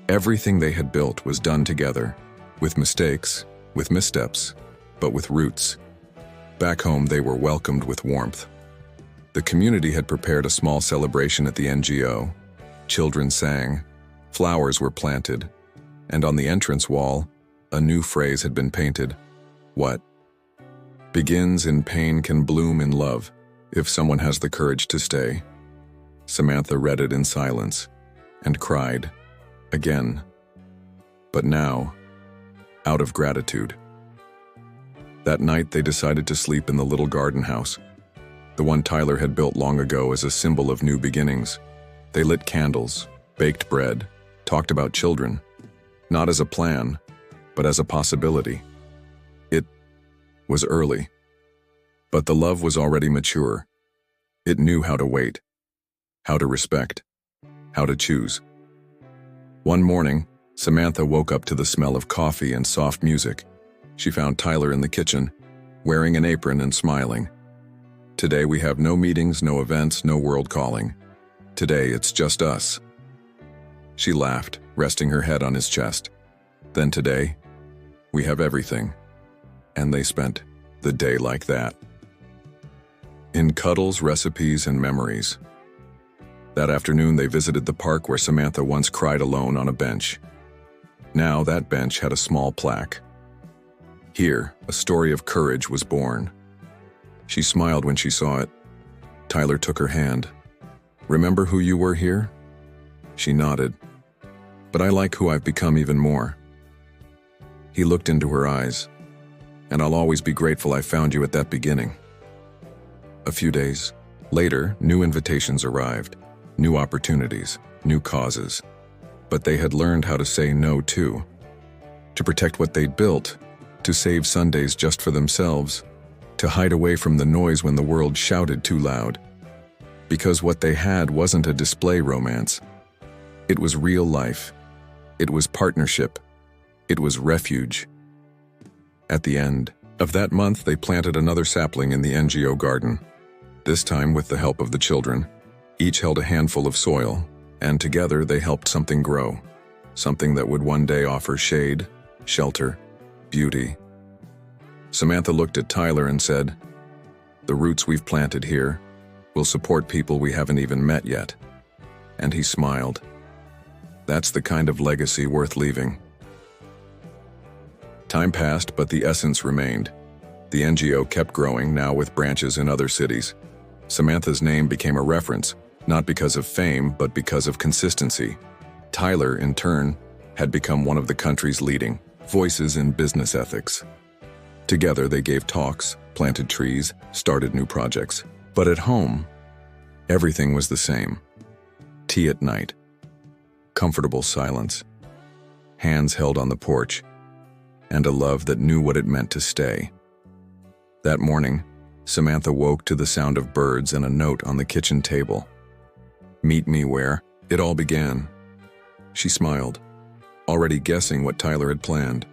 Everything they had built was done together, with mistakes, with missteps, but with roots. Back home, they were welcomed with warmth. The community had prepared a small celebration at the NGO. Children sang, flowers were planted, and on the entrance wall, a new phrase had been painted. What begins in pain can bloom in love, if someone has the courage to stay. Samantha read it in silence and cried again, but now, out of gratitude. That night they decided to sleep in the little garden house, the one Tyler had built long ago as a symbol of new beginnings. They lit candles, baked bread, talked about children, not as a plan, but as a possibility. It was early, but the love was already mature. It knew how to wait, how to respect, how to choose. One morning, Samantha woke up to the smell of coffee and soft music. She found Tyler in the kitchen, wearing an apron and smiling. "Today we have no meetings, no events, no world calling. Today it's just us." She laughed, resting her head on his chest. "Then today, we have everything." And they spent the day like that. In cuddles, recipes, and memories. That afternoon they visited the park where Samantha once cried alone on a bench. Now that bench had a small plaque. Here, a story of courage was born. She smiled when she saw it. Tyler took her hand. "Remember who you were here?" She nodded. "But I like who I've become even more." He looked into her eyes. "And I'll always be grateful I found you at that beginning." A few days later, new invitations arrived, new opportunities, new causes. But they had learned how to say no too. To protect what they'd built, to save Sundays just for themselves, to hide away from the noise when the world shouted too loud. Because what they had wasn't a display romance. It was real life. It was partnership. It was refuge. At the end of that month, they planted another sapling in the NGO garden. This time with the help of the children. Each held a handful of soil, and together they helped something grow. Something that would one day offer shade, shelter, beauty. Samantha looked at Tyler and said, "The roots we've planted here will support people we haven't even met yet." And he smiled. That's the kind of legacy worth leaving. Time passed, but the essence remained. The NGO kept growing, now with branches in other cities. Samantha's name became a reference, not because of fame, but because of consistency. Tyler, in turn, had become one of the country's leading voices in business ethics. Together, they gave talks, planted trees, started new projects. But at home, everything was the same. Tea at night, comfortable silence, hands held on the porch, and a love that knew what it meant to stay. That morning, Samantha woke to the sound of birds and a note on the kitchen table. "Meet me where it all began." She smiled, already guessing what Tyler had planned.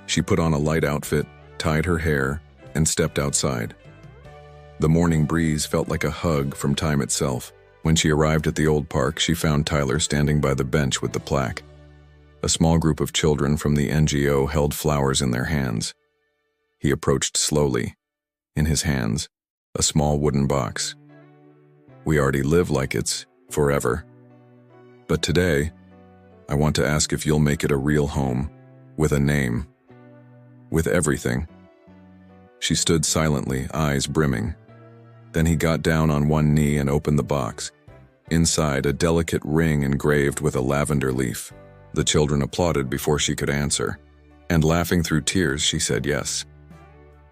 She put on a light outfit, tied her hair, and stepped outside. The morning breeze felt like a hug from time itself. When she arrived at the old park, she found Tyler standing by the bench with the plaque. A small group of children from the NGO held flowers in their hands. He approached slowly. In his hands, a small wooden box. "We already live like it's forever. But today, I want to ask if you'll make it a real home, with a name, with everything." She stood silently, eyes brimming. Then he got down on one knee and opened the box. Inside, a delicate ring engraved with a lavender leaf. The children applauded before she could answer, and laughing through tears, she said yes.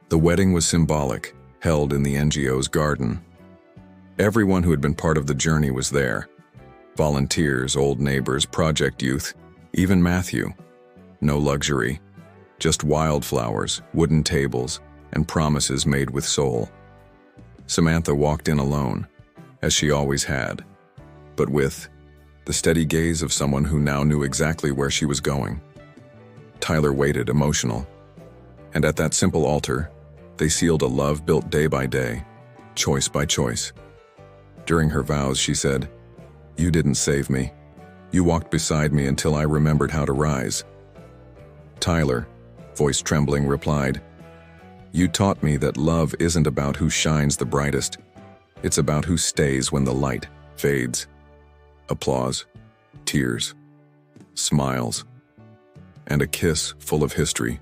The wedding was symbolic, held in the NGO's garden. Everyone who had been part of the journey was there. Volunteers, old neighbors, project youth, even Matthew. No luxury, just wildflowers, wooden tables, and promises made with soul. Samantha walked in alone, as she always had, but with the steady gaze of someone who now knew exactly where she was going. Tyler waited, emotional, and at that simple altar, they sealed a love built day by day, choice by choice. During her vows, she said, "You didn't save me. You walked beside me until I remembered how to rise." Tyler, voice trembling, replied, "You taught me that love isn't about who shines the brightest. It's about who stays when the light fades." Applause, tears, smiles, and a kiss full of history,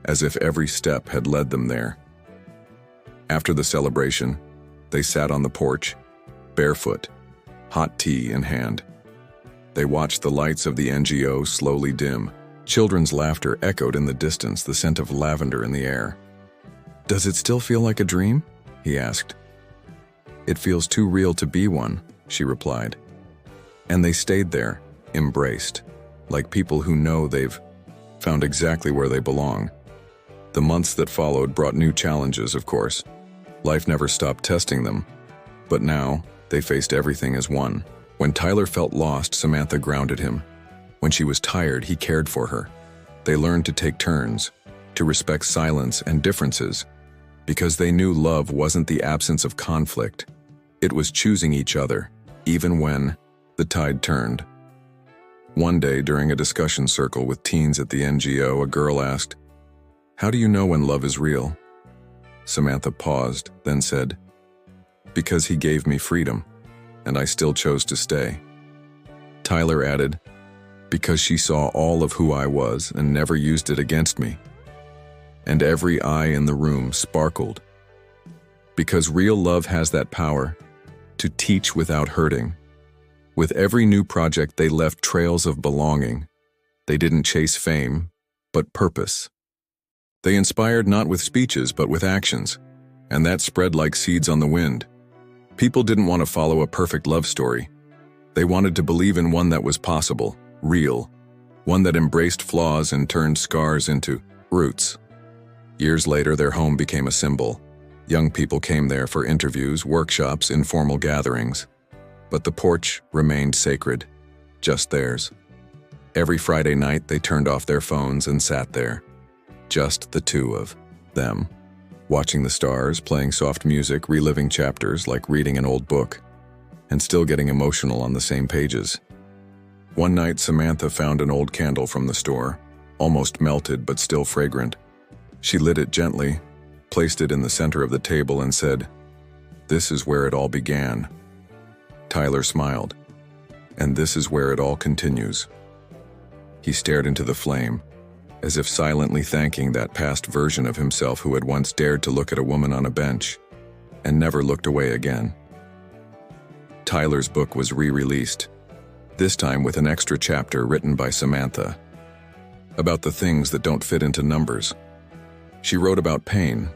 as if every step had led them there. After the celebration, they sat on the porch, barefoot, hot tea in hand. They watched the lights of the NGO slowly dim. Children's laughter echoed in the distance, the scent of lavender in the air. "Does it still feel like a dream?" he asked. "It feels too real to be one," she replied. And they stayed there, embraced, like people who know they've found exactly where they belong. The months that followed brought new challenges, of course. Life never stopped testing them. But now, they faced everything as one. When Tyler felt lost, Samantha grounded him. When she was tired, he cared for her. They learned to take turns, to respect silence and differences, because they knew love wasn't the absence of conflict. It was choosing each other, even when the tide turned. One day, during a discussion circle with teens at the NGO, a girl asked, "How do you know when love is real?" Samantha paused, then said, "Because he gave me freedom, and I still chose to stay." Tyler added, "Because she saw all of who I was and never used it against me." And every eye in the room sparkled. Because real love has that power to teach without hurting. With every new project, they left trails of belonging. They didn't chase fame, but purpose. They inspired not with speeches, but with actions, and that spread like seeds on the wind. People didn't want to follow a perfect love story. They wanted to believe in one that was possible, real, one that embraced flaws and turned scars into roots. Years later, their home became a symbol. Young people came there for interviews, workshops, informal gatherings. But the porch remained sacred, just theirs. Every Friday night, they turned off their phones and sat there, just the two of them, watching the stars, playing soft music, reliving chapters like reading an old book, and still getting emotional on the same pages. One night, Samantha found an old candle from the store, almost melted but still fragrant. She lit it gently, placed it in the center of the table, and said, "This is where it all began." Tyler smiled, "And this is where it all continues." He stared into the flame, as if silently thanking that past version of himself who had once dared to look at a woman on a bench and never looked away again. Tyler's book was re-released, this time with an extra chapter written by Samantha, about the things that don't fit into numbers. She wrote about pain,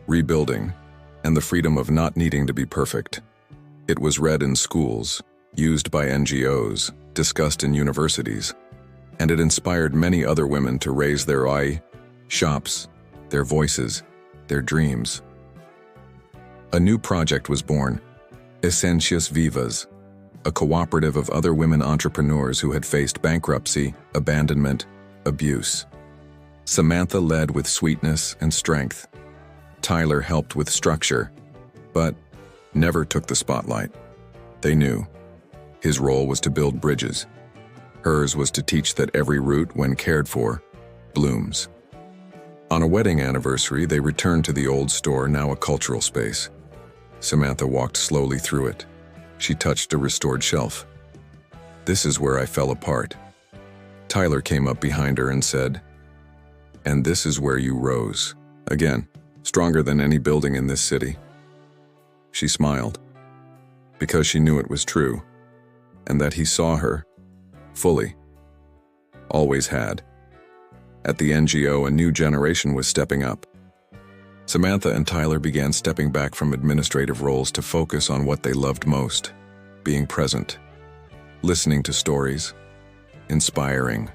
rebuilding, and the freedom of not needing to be perfect. It was read in schools, used by NGOs, discussed in universities, and it inspired many other women to raise their shops, their voices, their dreams. A new project was born, Esencias Vivas, a cooperative of other women entrepreneurs who had faced bankruptcy, abandonment, abuse. Samantha led with sweetness and strength. Tyler helped with structure, but never took the spotlight. They knew his role was to build bridges. Hers was to teach that every root, when cared for, blooms. On a wedding anniversary, they returned to the old store, now a cultural space. Samantha walked slowly through it. She touched a restored shelf. "This is where I fell apart." Tyler came up behind her and said, "And this is where you rose. Again, stronger than any building in this city." She smiled, because she knew it was true. and that he saw her fully. Always had. At the NGO, a new generation was stepping up. Samantha and Tyler began stepping back from administrative roles to focus on what they loved most: being present, listening to stories, inspiring,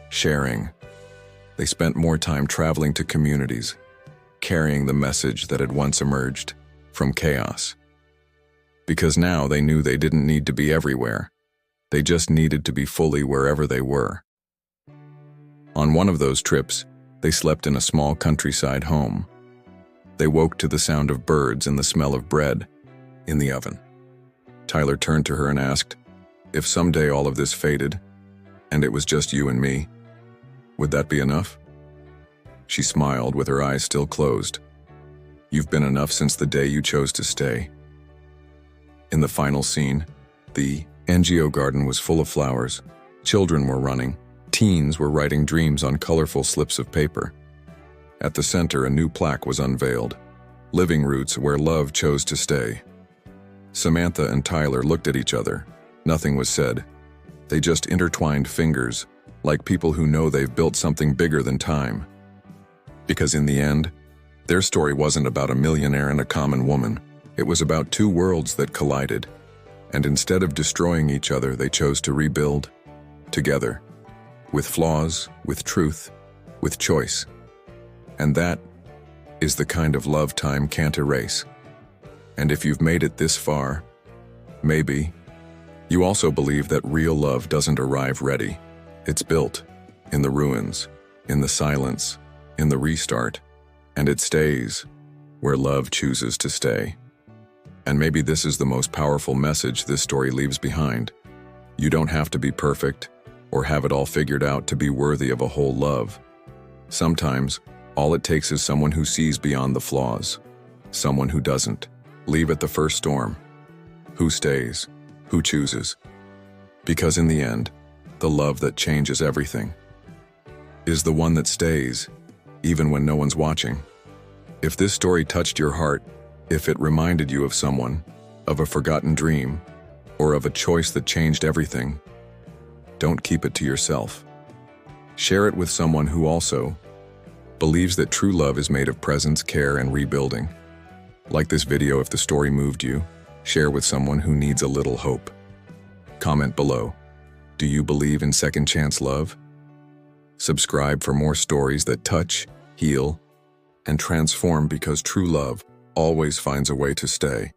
sharing. They spent more time traveling to communities, carrying the message that had once emerged from chaos. Because now they knew they didn't need to be everywhere. They just needed to be fully wherever they were. On one of those trips, they slept in a small countryside home. They woke to the sound of birds and the smell of bread in the oven. Tyler turned to her and asked, "If someday all of this faded, and it was just you and me, would that be enough?" She smiled with her eyes still closed. "You've been enough since the day you chose to stay." In the final scene, the NGO garden was full of flowers. Children were running. Teens were writing dreams on colorful slips of paper. At the center, a new plaque was unveiled: "Living Roots Where Love Chose to Stay." Samantha and Tyler looked at each other. Nothing was said. They just intertwined fingers, like people who know they've built something bigger than time. Because in the end, their story wasn't about a millionaire and a common woman. It was about two worlds that collided. And instead of destroying each other, they chose to rebuild together. With flaws, with truth, with choice. And that is the kind of love time can't erase. And if you've made it this far, maybe you also believe that real love doesn't arrive ready. It's built in the ruins, in the silence, in the restart, and it stays where love chooses to stay. And maybe this is the most powerful message this story leaves behind. You don't have to be perfect or have it all figured out to be worthy of a whole love. Sometimes, all it takes is someone who sees beyond the flaws. Someone who doesn't leave at the first storm. Who stays? Who chooses? Because in the end, the love that changes everything is the one that stays, even when no one's watching. If this story touched your heart, if it reminded you of someone, of a forgotten dream, or of a choice that changed everything, don't keep it to yourself. Share it with someone who also believes that true love is made of presence, care, and rebuilding. Like this video if the story moved you. Share with someone who needs a little hope. Comment below. Do you believe in second chance love? Subscribe for more stories that touch, heal, and transform, because true love always finds a way to stay.